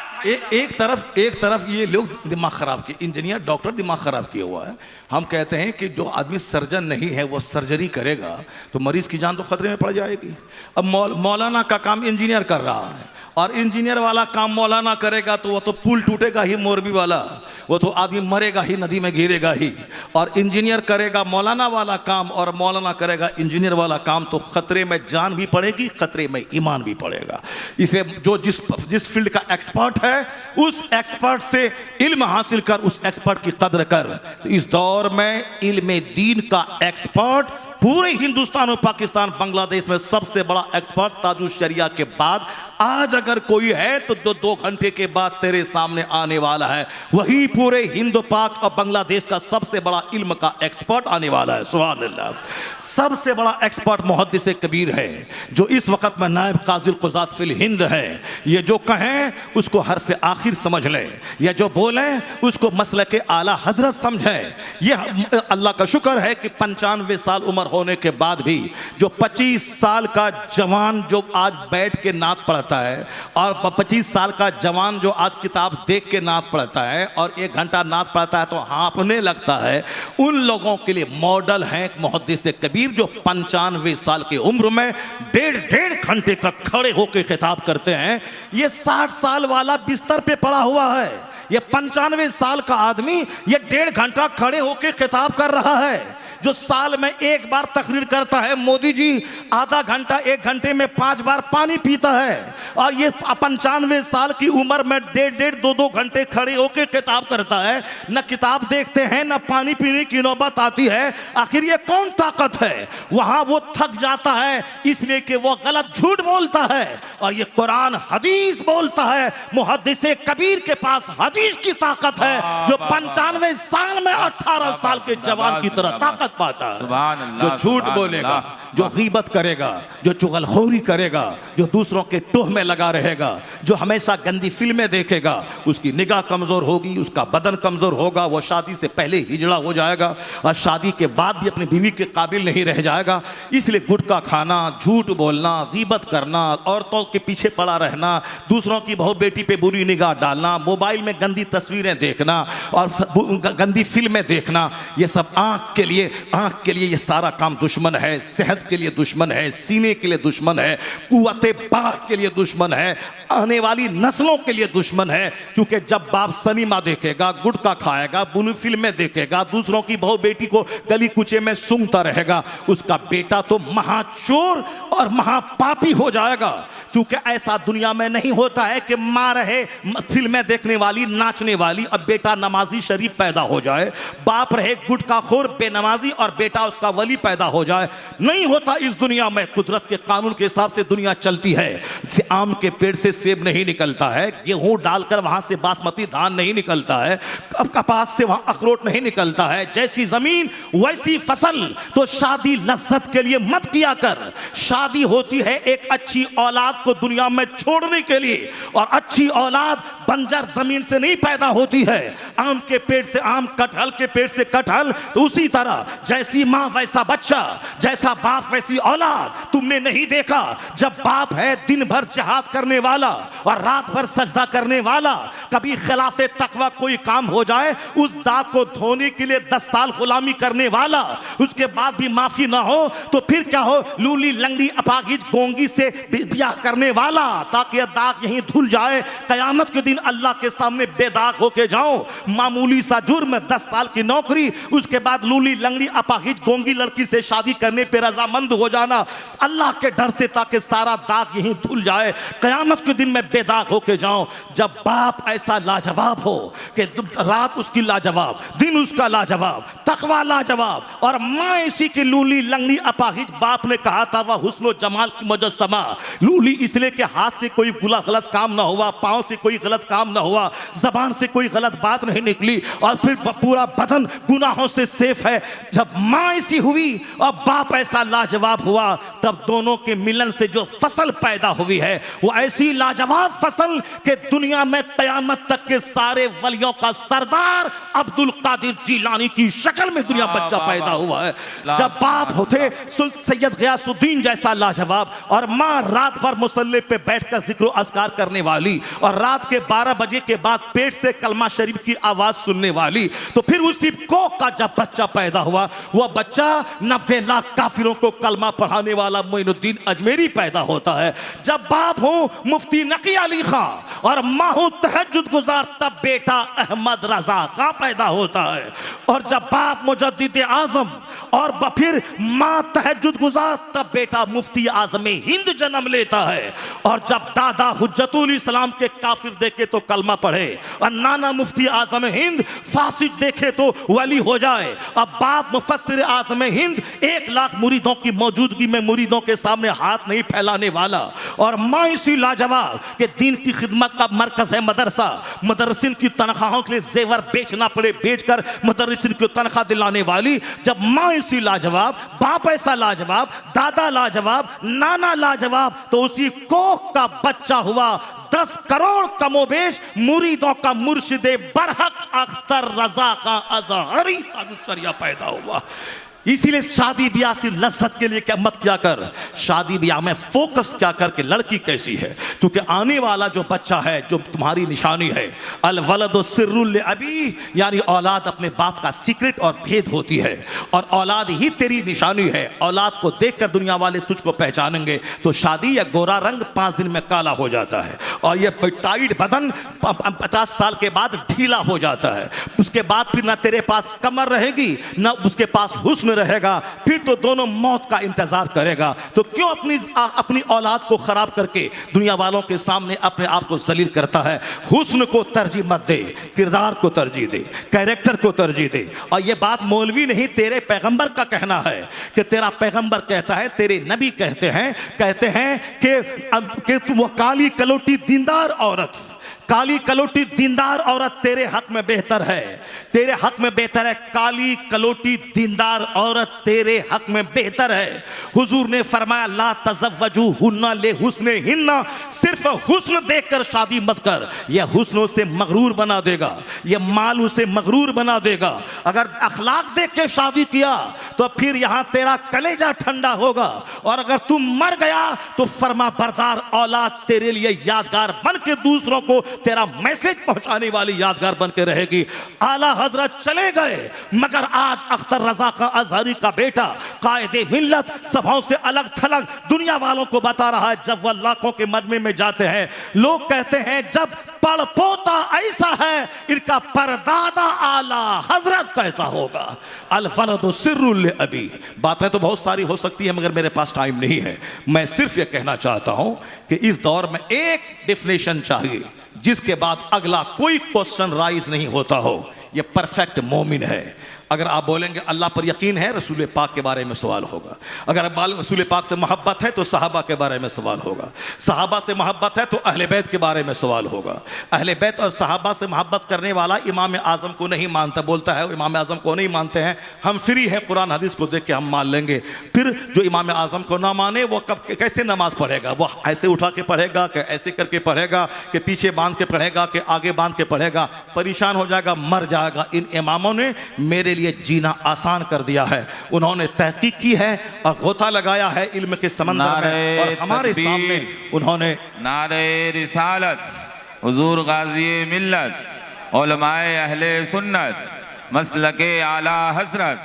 एक तरफ ये लोग दिमाग खराब किए, इंजीनियर डॉक्टर दिमाग खराब किया हुआ है। हम कहते हैं कि जो आदमी सर्जन नहीं है वो सर्जरी करेगा तो मरीज की जान तो खतरे में पड़ जाएगी। अब मौलाना का काम इंजीनियर कर रहा है और इंजीनियर वाला काम मौलाना करेगा तो वो तो पुल टूटेगा ही, मोरबी वाला, वो तो आदमी मरेगा ही, नदी में गिरेगा ही। और इंजीनियर करेगा मौलाना वाला काम और मौलाना करेगा इंजीनियर वाला काम, तो खतरे में जान भी पड़ेगी, खतरे में ईमान भी पड़ेगा। इसे जो जिस फील्ड का एक्सपर्ट है उस एक्सपर्ट से इल्म हासिल कर, उस एक्सपर्ट की कदर कर। तो इस दौर में इल्म दीन का एक्सपर्ट पूरे हिंदुस्तान और पाकिस्तान बांग्लादेश में सबसे बड़ा एक्सपर्ट ताजुश शरिया के बाद आज अगर कोई है तो 2 घंटे के बाद तेरे सामने आने वाला है, वही पूरे हिंद पाक और बांग्लादेश का सबसे बड़ा इल्म का एक्सपर्ट आने वाला है। सुभान अल्लाह। सबसे बड़ा एक्सपर्ट मुहद्दिस कबीर है जो इस वक्त में नायब काज़ी क़ुज़ात फिल हिंद है। ये जो कहें उसको हर्फ आखिर समझ लें, या जो बोलें उसको मसलके आला हजरत समझें। ये अल्लाह का शुक्र है कि 95 साल उम्र होने के बाद भी जो 25 साल का जवान जो आज बैठ के नात पढ़ता है और 25 साल का जवान जो आज किताब देख के नात पढ़ता है और 1 घंटा नात पढ़ता है तो हाँफने लगता है, उन लोगों के लिए मॉडल हैं मुहद्दिस कबीर जो 95 साल की उम्र में 1.5 घंटे तक खड़े होकर खिताब करते हैं। ये 60 साल वाला बिस्तर पे पड़ा हुआ है, ये 95 साल का आदमी ये 1.5 घंटा खड़े होकर खिताब कर रहा है। जो साल में 1 बार तकरीर करता है, मोदी जी आधा घंटा 1 घंटे में 5 बार पानी पीता है, और ये 95 साल की उम्र में 1.5 2 घंटे खड़े होकर किताब करता है। न किताब देखते हैं न पानी पीने की नौबत आती है। आखिर ये कौन ताकत है? वहां वो थक जाता है इसलिए कि वो गलत झूठ बोलता है और ये कुरान हदीस बोलता है। मुहद्दिस कबीर के पास हदीस की ताकत है जो 95 साल में 18 साल के जवान की तरह ताकत बरकत पाता है।
सुभान अल्लाह,
जो झूठ
सुभान
बोलेगा,
अल्लाह।
जो गीबत करेगा, जो चुगलखोरी करेगा, जो दूसरों के टोह में लगा रहेगा, जो हमेशा गंदी फिल्में देखेगा, उसकी निगाह कमजोर होगी, उसका बदन कमजोर होगा, वो शादी से पहले हिजड़ा हो जाएगा और शादी के बाद भी अपनी बीवी के काबिल नहीं रह जाएगा। इसलिए गुटखा खाना, झूठ बोलना, गीबत करना, औरतों के पीछे पड़ा रहना, दूसरों की बहू बेटी पे बुरी निगाह डालना, मोबाइल में गंदी तस्वीरें देखना और गंदी फिल्में देखना, ये सब आंख के लिए ये सारा काम दुश्मन है। सेहत के लिए दुश्मन है, सीने के लिए दुश्मन है, कुव्वते बाह के लिए दुश्मन है, आने वाली नस्लों के लिए दुश्मन है। क्योंकि जब बाप सिनेमा देखेगा, गुटखा खाएगा, बुरी फिल्में देखेगा, दूसरों की बहू बेटी को गली कुचे में सूंघता रहेगा, उसका बेटा तो महाचोर और महापापी हो जाएगा। क्योंकि ऐसा दुनिया में नहीं होता है कि माँ रहे फिल्में देखने वाली, नाचने वाली, अब बेटा नमाजी शरीफ पैदा हो जाए, बाप रहे गुटखाखोर बेनमाजी और बेटा उसका वली पैदा हो जाए। नहीं होता इस दुनिया में। कुदरत के कानून के हिसाब से दुनिया चलती है। आम के पेड़ से सेब नहीं निकलता है, गेहूं डालकर वहां से बासमती धान नहीं निकलता है, अब कपास से वहां अखरोट नहीं निकलता है। जैसी जमीन वैसी फसल। तो शादी लज्जत के लिए मत किया कर। शादी होती है एक अच्छी औलाद को दुनिया में छोड़ने के लिए, और अच्छी औलाद बंजर जमीन से नहीं पैदा होती है। आम के पेड़ से आम, कटहल के पेड़ से कटहल। तो उसी तरह जैसी माँ वैसा बच्चा, जैसा बाप वैसी औलाद। तुमने नहीं देखा जब बाप है दिन भर जिहाद करने वाला और रात भर सजदा करने वाला, कभी खिलाफे तकवा कोई काम हो जाए, उस दाग को धोने के लिए 10 साल गुलामी करने वाला, उसके बाद भी माफी ना हो तो फिर क्या हो, लूली लंगड़ी अपाहिज गोंगी से ब्याह करने वाला, ताकि यह दाग यहीं धुल जाए, कयामत के दिन अल्लाह के सामने बेदाग होके जाओ। मामूली सा जुर्म, 10 साल की नौकरी, उसके बाद लूली लंगड़ी अपाहिज गोंगी लड़की से शादी करने पे रजामंद हो जाना अल्लाह के डर से, ताकि सारा दाग यहीं धुल जाए, कयामत के दिन में बेदाग होके जाओ। जब बाप ऐसा लाजवाब हो कि रात उसकी लाजवाब, दिन उसका लाजवाब, तकवा लाजवाब, और माँ इसी की लूली लंगड़ी अपाहिज। बाप ने कहा था वह हुस्न जमाल की मुजस्समा। लूली इसलिए कि हाथ से कोई गलत काम ना हुआ, पांव से कोई गलत काम ना हुआ, जबान से कोई गलत बात नहीं निकली, और फिर पूरा बदन गुनाहों से सेफ है। जब माँ ऐसी हुई और बाप ऐसा लाजवाब हुआ, तब दोनों के मिलन से जो फसल पैदा हुई है वो ऐसी लाजवाब फसल कि दुनिया में कयामत तक के सारे वलियों का सरदार अब्दुल कादिर जिलानी की शक्ल में दुनिया बच्चा पैदा हुआ है। जब बाप होते सैयद गयासुद्दीन जैसा लाजवाब, और माँ रात भर मुसल्ले पे बैठकर जिक्र अस्कार करने वाली, और रात के 12 बजे के बाद पेट से कलमा शरीफ की आवाज सुनने वाली। तो फिर उसी कोख का जब बच्चा पैदा हुआ, वह बच्चा 90 लाख काफिरों को कलमा पढ़ाने वाला मोइनुद्दीन अजमेरी पैदा होता है। जब बाप हो मुफ्ती नकी अली खां और माँ हो तहज्जुद गुजार, तब बेटा अहमद रजा खां पैदा होता है। और जब बाप मुजद्दिद आजम और फिर माँ तहज्जुद गुजार, तब बेटा मुफ्ती आजम हिंद जन्म लेता है। और जब दादा हुज्जतुल इस्लाम के काफिर देखे तो कलमा पढ़े, और नाना मुफ्ती आजम हिंद फासिद देखे तो वली हो जाए। अब बाप मुफस्सिर आजम हिंद 1 लाख मुरीदों की मौजूदगी में मुरीदों के सामने हाथ नहीं फैलाने वाला, और माँ इसी लाजवाब के दीन की खिदमत का मरकज है मदरसा। मदरसिन की तनख्वाहों के लिए जेवर बेचना पड़े, बेचकर मदरसिन की तनख्वाह दिलाने वाली। जब माँ इसी लाजवाब, बाप ऐसा लाजवाब, दादा लाजवाब, नाना लाजवाब, तो उसी कोख का बच्चा हुआ 10 करोड़ कमोबेश मुरीदों का मुर्शिदे बरहक अख्तर रजा का अजहरी का शरिया पैदा हुआ। इसीलिए शादी ब्याह से लज्जत के लिए क्या मत किया कर, शादी ब्याह में फोकस क्या कर कि लड़की कैसी है। क्योंकि आने वाला जो बच्चा है, जो तुम्हारी निशानी है, अल वलद सिर्रुल अबी, यानी औलाद अपने बाप का सीक्रेट और भेद होती है, और औलाद ही तेरी निशानी है। औलाद को देखकर दुनिया वाले तुझको पहचानेंगे। तो शादी या गोरा रंग 5 दिन में काला हो जाता है, और यह टाइट बदन 50 साल के बाद ढीला हो जाता है। उसके बाद फिर ना तेरे पास कमर रहेगी, ना उसके पास हुस्न रहेगा, फिर तो दोनों मौत का इंतजार करेगा। तो क्यों अपनी औलाद को खराब करके दुनिया वालों के सामने अपने आप को जलील करता है। हुस्न को तरजीह मत दे, किरदार को तरजीह दे, कैरेक्टर को तरजीह दे। और यह बात मौलवी नहीं, तेरे पैगंबर का कहना है कि तेरा पैगंबर कहता है, तेरे नबी कहते हैं कि वो काली कलोटी दीनदार औरत काली कलोटी दीनदार औरत तेरे हक में बेहतर है, तेरे हक में बेहतर है। काली कलोटी दीनदार औरत तेरे हक में बेहतर है। हुजूर ने फरमाया ला तज़व्वजू हुन्ना ले हुस्ने हिन्ना, सिर्फ हुस्न देखकर शादी मत कर, यह हुस्न उसे मगरूर बना देगा, यह माल उसे मगरूर बना देगा। अगर अखलाक देख के शादी किया तो फिर यहां तेरा कलेजा ठंडा होगा, और अगर तू मर गया तो फरमा बरदार औलाद तेरे लिए यादगार बन के दूसरों को तेरा मैसेज पहुंचाने वाली यादगार बन के रहेगी। आला हजरत चले गए, मगर आज अख्तर रजा का अजहरी का बेटा कायदे मिल्लत सभाओं से अलग थलग दुनिया वालों को बता रहा है। जब वह लाखों के मजमे में जाते हैं, लोग कहते हैं जब पड़पोता ऐसा है, इनका परदादा आला हजरत कैसा होगा। अल वलदु सिर्रुल अबी। बातें तो बहुत सारी हो सकती है, मगर मेरे पास टाइम नहीं है। मैं सिर्फ ये कहना चाहता हूं कि इस दौर में एक डेफिनेशन चाहिए जिसके बाद अगला कोई क्वेश्चन राइज नहीं होता हो। ये परफेक्ट मोमिन है। अगर आप बोलेंगे अल्लाह पर यकीन है, रसूल पाक के बारे में सवाल होगा। अगर रसूल पाक से मोहब्बत है तो सहाबा के बारे में सवाल होगा। सहाबा से मोहब्बत है तो अहले बैत के बारे में सवाल होगा। अहले बैत और सहाबा से मोहब्बत करने वाला इमाम आज़म को नहीं मानता, बोलता है इमाम आज़म को नहीं मानते हैं, हम फ्री हैं, कुरान हदीस को देख के हम मान लेंगे। फिर जो इमाम आज़म को ना माने वो कब कैसे नमाज पढ़ेगा? वो ऐसे उठा के पढ़ेगा कि ऐसे करके पढ़ेगा कि पीछे बांध के पढ़ेगा कि आगे बांध के पढ़ेगा? परेशान हो जाएगा, मर जाएगा। इन इमामों ने मेरे लिए जीना आसान कर दिया है। उन्होंने तहकीक की है और गोता लगाया है इल्म के समंदर में, और हमारे सामने उन्होंने
नारे रिसालत, हुजूर गाज़ी मिल्लत, उलमाए अहले सुन्नत, मसलके आला हजरत,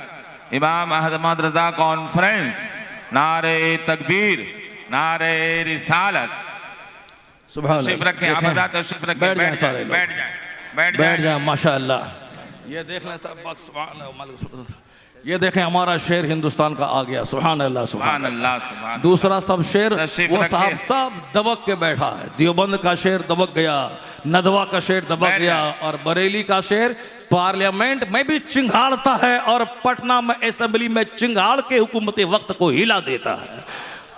इमाम अहमद रजा कॉन्फ्रेंस, नारे तकबीर, नारे रिसालत।
सुभान
तशरीफ रखें, आप आजाद तशरीफ रखें,
बैठ जाएं सारे लोग, बैठ जाएं। माशाअल्लाह, ये देख लें सब, ये देखें हमारा शेर हिंदुस्तान का आ गया। सुभान अल्लाह, सुभान अल्लाह। दूसरा सब शेर वो साहब सब दबक के बैठा है। देवबंद का शेर दबक गया, नदवा का शेर दबक गया, और बरेली का शेर पार्लियामेंट में भी चिंगाड़ता है और पटना में असेंबली में चिंगाड़ के हुकूमत वक्त को हिला देता है।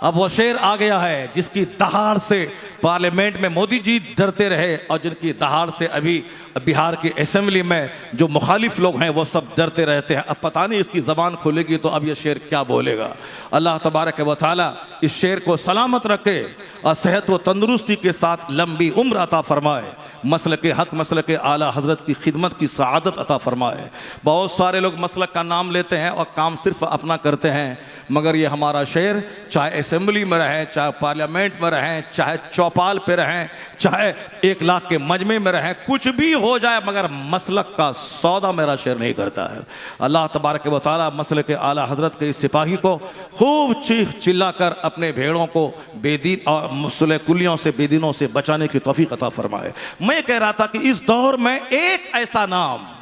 अब वो शेर आ गया है जिसकी दहाड़ से पार्लियामेंट में मोदी जी डरते रहे, और जिनकी दहाड़ से अभी बिहार की असेंबली में जो मुखालिफ लोग हैं वो सब डरते रहते हैं। अब पता नहीं इसकी ज़बान खुलेगी तो अब ये शेर क्या बोलेगा। अल्लाह तबारक व तआला इस शेर को सलामत रखे और सेहत व तंदुरुस्ती के साथ लंबी उम्र अता फरमाए, मसलक के हक मसलक के आला हजरत की खिदमत की सआदत अता फरमाए। बहुत सारे लोग मसलक का नाम लेते हैं और काम सिर्फ अपना करते हैं, मगर ये हमारा शेर चाहे असेंबली में रहें, चाहे पार्लियामेंट में रहें, चाहे चौपाल पे रहें, चाहे 1 लाख के मजमे में रहें, कुछ भी हो जाए, मगर मसलक का सौदा मेरा शेर नहीं करता है। अल्लाह तबारक व तआला मसलक के आला हजरत के इस सिपाही को खूब चीख चिल्ला कर अपने भेड़ों को बेदीन और मुसले कुलियों से, बेदीनों से बचाने की तौफीक अता फरमाए। मैं कह रहा था कि इस दौर में एक ऐसा नाम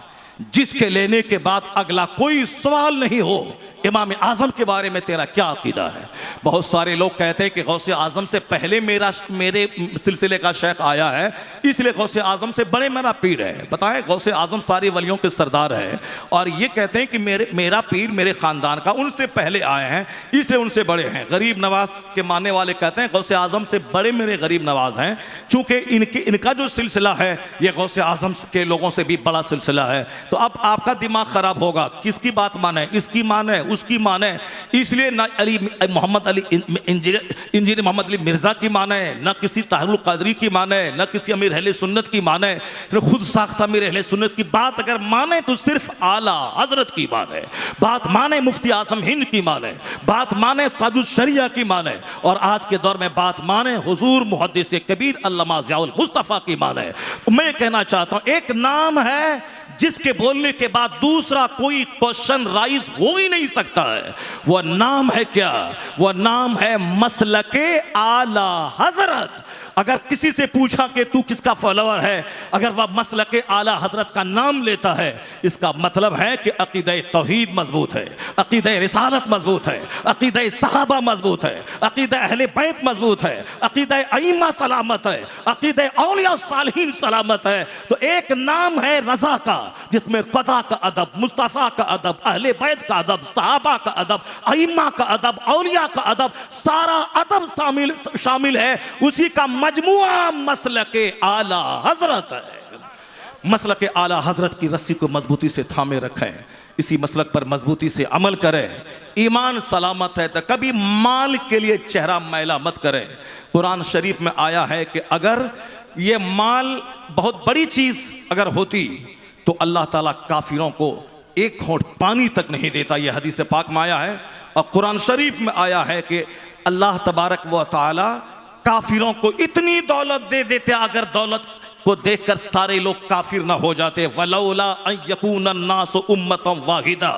जिसके लेने के बाद अगला कोई सवाल नहीं हो, इमाम आज़म के बारे में तेरा क्या अकीदा है? बहुत सारे लोग कहते हैं कि गौसे आज़म से पहले मेरे सिलसिले का शेख आया है, इसलिए गौसे आज़म से बड़े मेरा पीर है। बताएं, गौसे आज़म सारी वलियों के सरदार है, और ये कहते हैं कि मेरा पीर मेरे ख़ानदान का उनसे पहले आए हैं, इसलिए उनसे बड़े हैं। गरीब नवाज के मानने वाले कहते हैं गौसे आज़म से बड़े मेरे गरीब नवाज हैं, चूँकि इनका जो सिलसिला है ये गौसे आज़म के लोगों से भी बड़ा सिलसिला है। तो अब आपका दिमाग ख़राब होगा, किसकी बात माने, इसकी माने, उसकी माने। इसलिए ना अली मोहम्मद अली इंजीनियर मोहम्मद अली मिर्जा की माने, ना किसी ताहिरुल कादरी की माने, ना किसी अमीर अहले सुन्नत की माने, खुद साख्ता अमीर अहले सुन्नत की बात अगर माने तो सिर्फ आला हजरत की माने, बात माने मुफ्ती आजम हिंद की माने, बात माने ताजुल शरिया की माने, और आज के दौर में बात माने हुजूर मुहद्दिस कबीर अल्लामा ज़ियाउल मुस्तफ़ा की माने। मैं कहना चाहता हूँ एक नाम है जिसके बोलने के बाद दूसरा कोई क्वेश्चन राइज हो ही नहीं सकता है। वह नाम है क्या? वह नाम है मसलके आला हजरत। अगर किसी से पूछा कि तू किसका फॉलोअर है, अगर वह मसलके आला हजरत का नाम लेता है, इसका मतलब है कि अकीदे तौहीद मजबूत है, अकीदे रिसालत मजबूत है, अकीदे सहाबा मजबूत है, अकीदे अहले बैत मजबूत है, अकीदे अइम्मा सलामत है, अकीदे औलिया सालिहीन सलामत है। तो एक नाम है रजा का, जिसमें क़ज़ा का अदब, मुस्तफ़ा का अदब, अहले बैत का अदब, सहाबा का अदब, अइम्मा का अदब, औलिया का अदब, सारा अदब शामिल है। उसी का मजमुआ मसलके आला हजरत है। मसलके आला हजरत की रस्सी को मजबूती से थामे रखें, इसी मसलक पर मजबूती से अमल करें। ईमान सलामत है तो कभी माल के लिए चेहरा मैला मत करें। कुरान शरीफ में आया है कि अगर ये माल बहुत बड़ी चीज अगर होती तो अल्लाह ताला काफिरों को एक घोंट पानी तक नहीं देता। यह हदीस पाक में आया है। और कुरान शरीफ में आया है कि अल्लाह तबारक व तआला काफिरों को इतनी दौलत दे देते, अगर दौलत को देखकर सारे लोग काफिर ना हो जाते। वलौला अन यकून अन्नासु उम्मतन वाहिदा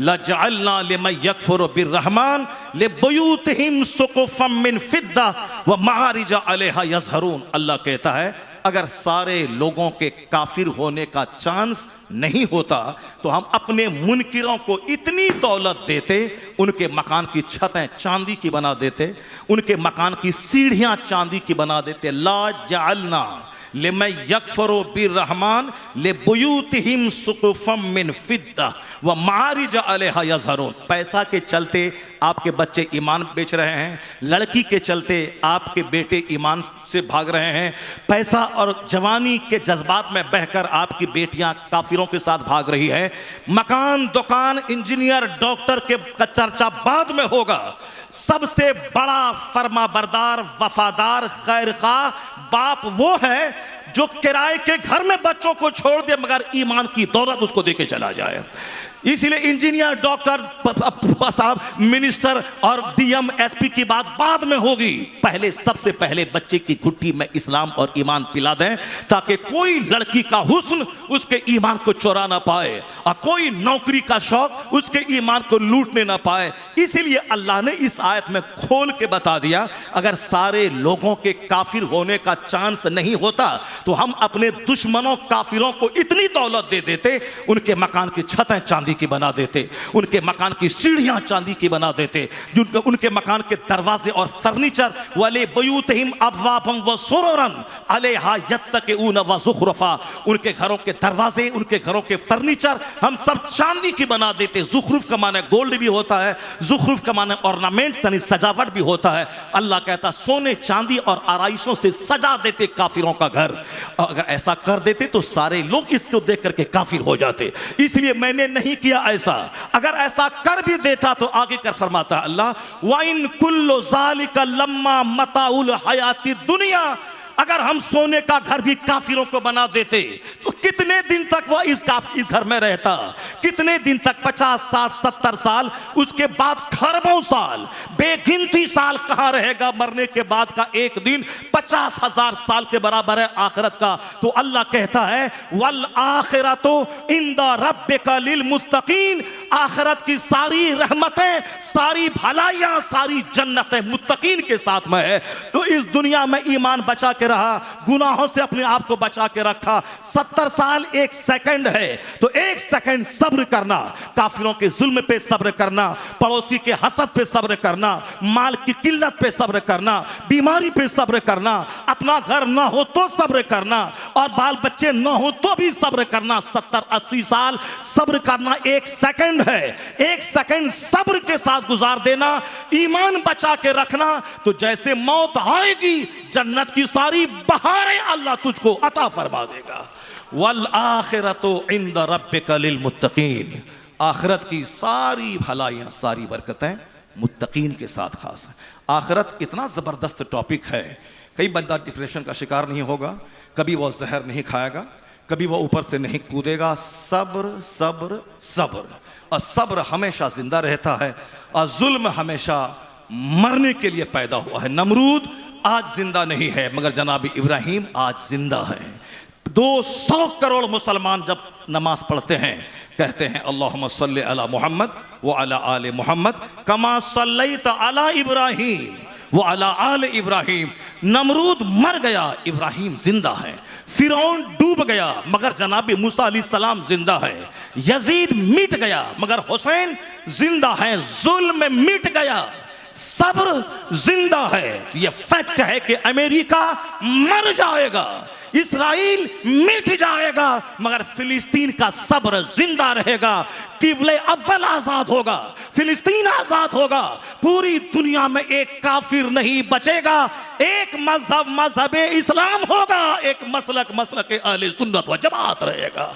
लजअलना लिमन यकफुरु बिर्रहमान लिबुयूतिहिम सुक़ुफम मिन फिद्दा व मआरिजा अलैहा यज़हरून। अल्लाह कहता है अगर सारे लोगों के काफिर होने का चांस नहीं होता तो हम अपने मुनकिरों को इतनी दौलत देते, उनके मकान की छतें चांदी की बना देते, उनके मकान की सीढ़ियां चांदी की बना देते। ला जअलना लिमन यकफुरु बिर्रहमान लिबुयूतिहिम सुक़ुफम मिन फिद्दा व मआरिज अलैहा यज़हरून। पैसा के चलते आपके बच्चे ईमान बेच रहे हैं, लड़की के चलते आपके बेटे ईमान से भाग रहे हैं, पैसा और जवानी के जज्बात में बहकर आपकी बेटियां काफिरों के साथ भाग रही है। मकान, दुकान, इंजीनियर, डॉक्टर के चर्चा बाद में होगा। सबसे बड़ा फर्माबरदार, वफादार, खैरखा बाप वो है जो किराए के घर में बच्चों को छोड़ दे मगर ईमान की दौलत उसको देके चला जाए। इसीलिए इंजीनियर, डॉक्टर साहब, मिनिस्टर और डीएम, एसपी की बात बाद में होगी। पहले, सबसे पहले बच्चे की घुट्टी में इस्लाम और ईमान पिला दें ताकि कोई लड़की का हुस्न उसके ईमान को चुरा ना पाए और कोई नौकरी का शौक उसके ईमान को लूटने ना पाए। इसीलिए अल्लाह ने इस आयत में खोल के बता दिया अगर सारे लोगों के काफिर होने का चांस नहीं होता तो हम अपने दुश्मनों काफिरों को इतनी दौलत दे देते, उनके मकान की छतें चांदी की बना देते, उनके मकान की सीढ़ियां चांदी की बना देते, उनके मकान के दरवाजे और फर्नीचर वाले बयूतहिम अबवाबन व सुरुरन अलैहा यत्तक़ून व ज़ुख़रुफ़ा। उनके घरों के दरवाजे, उनके घरों के फर्नीचर हम सब चांदी की बना देते। ज़ुख़रुफ़ का माने गोल्ड भी होता है, ज़ुख़रुफ़ का माने ऑर्नामेंट यानी सजावट भी होता है। अल्लाह कहता सोने, चांदी और आराइशों से सजा देते काफिरों का घर। अगर ऐसा कर देते तो सारे लोग इसको देख करके काफिर हो जाते। इसलिए मैंने नहीं किया ऐसा। अगर ऐसा कर भी देता तो आगे कर फरमाता अल्लाह वाइन कुल्लु ज़ालिका लम्मा मताउल हयाती दुनिया। अगर हम सोने का घर भी काफिरों को बना देते तो कितने दिन तक वह इस घर में रहता? कितने दिन तक? 50, 60, 70 साल, उसके बाद खरबों साल, बेगिनती साल कहां रहेगा? मरने के बाद का एक दिन 50,000 साल के बराबर है आखिरत का। तो अल्लाह कहता है वल आखिरतु इंदा रब्बिका लिल मुत्तकीन। आखिरत की सारी रहमतें, सारी भलाइयां, सारी जन्नतें मुत्तकीन के साथ में है। तो इस दुनिया में ईमान बचा के रहा, गुनाहों से अपने आप को बचा के रखा। 70 साल 1 सेकंड है तो 1 सेकंड सब्र करना, काफिरों के जुल्म पे सब्र करना, पड़ोसी के हसद पे सब्र करना, माल की किल्लत पे सब्र करना, बीमारी पे सब्र करना, अपना घर ना हो तो सब्र करना और बाल बच्चे ना हो तो भी सब्र करना। 70-80 साल सब्र करना 1 सेकंड है। 1 सेकंड सब्र के साथ गुजार देना, ईमान बचा के रखना, तो जैसे मौत आएगी जन्नत की सारी बहारें अल्लाह तुझको अता फरमा देगा। वल आखिरतु इंद रब्बिका लिल मुत्तकीन। आखिरत की सारी भलाइयां, सारी बरकतें मुत्तकीन के साथ खास है। आखिरत इतना जबरदस्त टॉपिक है, कई बंदा डिप्रेशन का शिकार नहीं होगा, कभी वो जहर नहीं खाएगा, कभी वो ऊपर से नहीं कूदेगा। सब्र सब्र सब्र, और सब्र हमेशा जिंदा रहता है और जुल्म हमेशा मरने के लिए पैदा हुआ है। नमरूद आज जिंदा नहीं है मगर जनाब इब्राहिम आज जिंदा है। 200 करोड़ मुसलमान जब नमाज पढ़ते हैं कहते हैं अल्लाहुम्मा सल्ली अला मुहम्मद व अला आले मुहम्मद कमा सल्लैता अला इब्राहिम व अला आले इब्राहिम। नमरूद मर गया, इब्राहिम जिंदा है। फिरौन डूब गया मगर जनाब मूसा अलैहिस्सलाम जिंदा है। यजीद मिट गया मगर हुसैन जिंदा है। जुल्म मिट गया, सब्र जिंदा है। ये फैक्ट है कि अमेरिका मर जाएगा, इसराइल मिट जाएगा मगर फिलिस्तीन का सब्र जिंदा रहेगा। किबले अव्वल आजाद होगा, फिलिस्तीन आजाद होगा, पूरी दुनिया में एक काफिर नहीं बचेगा, एक मजहब मजहब इस्लाम होगा, एक मसलक मसलक अहले सुन्नत व जमात रहेगा।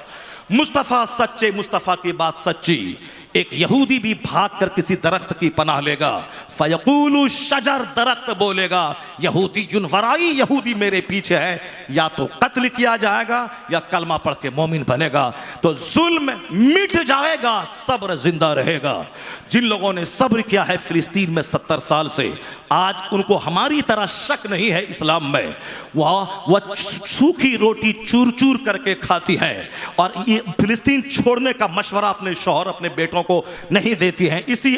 मुस्तफ़ा सच्चे, मुस्तफ़ा की बात सच्ची। एक यहूदी भी भागकर किसी दरख्त की पनाह लेगा, फयकूलु शजर, दरख्त बोलेगा यहूदी युनवराई, यहूदी मेरे पीछे है, या तो कत्ल किया जाएगा या कलमा पढ़ के मोमिन बनेगा। तो जुल्म मिट जाएगा, सब्र जिंदा रहेगा। जिन लोगों ने सब्र किया है फिलिस्तीन में 70 साल से, आज उनको हमारी तरह शक नहीं है इस्लाम में। वह सूखी रोटी चूर चूर करके खाती है और ये फिलिस्तीन छोड़ने का मशवरा अपने शौहर अपने बेटों को नहीं देती है। इसी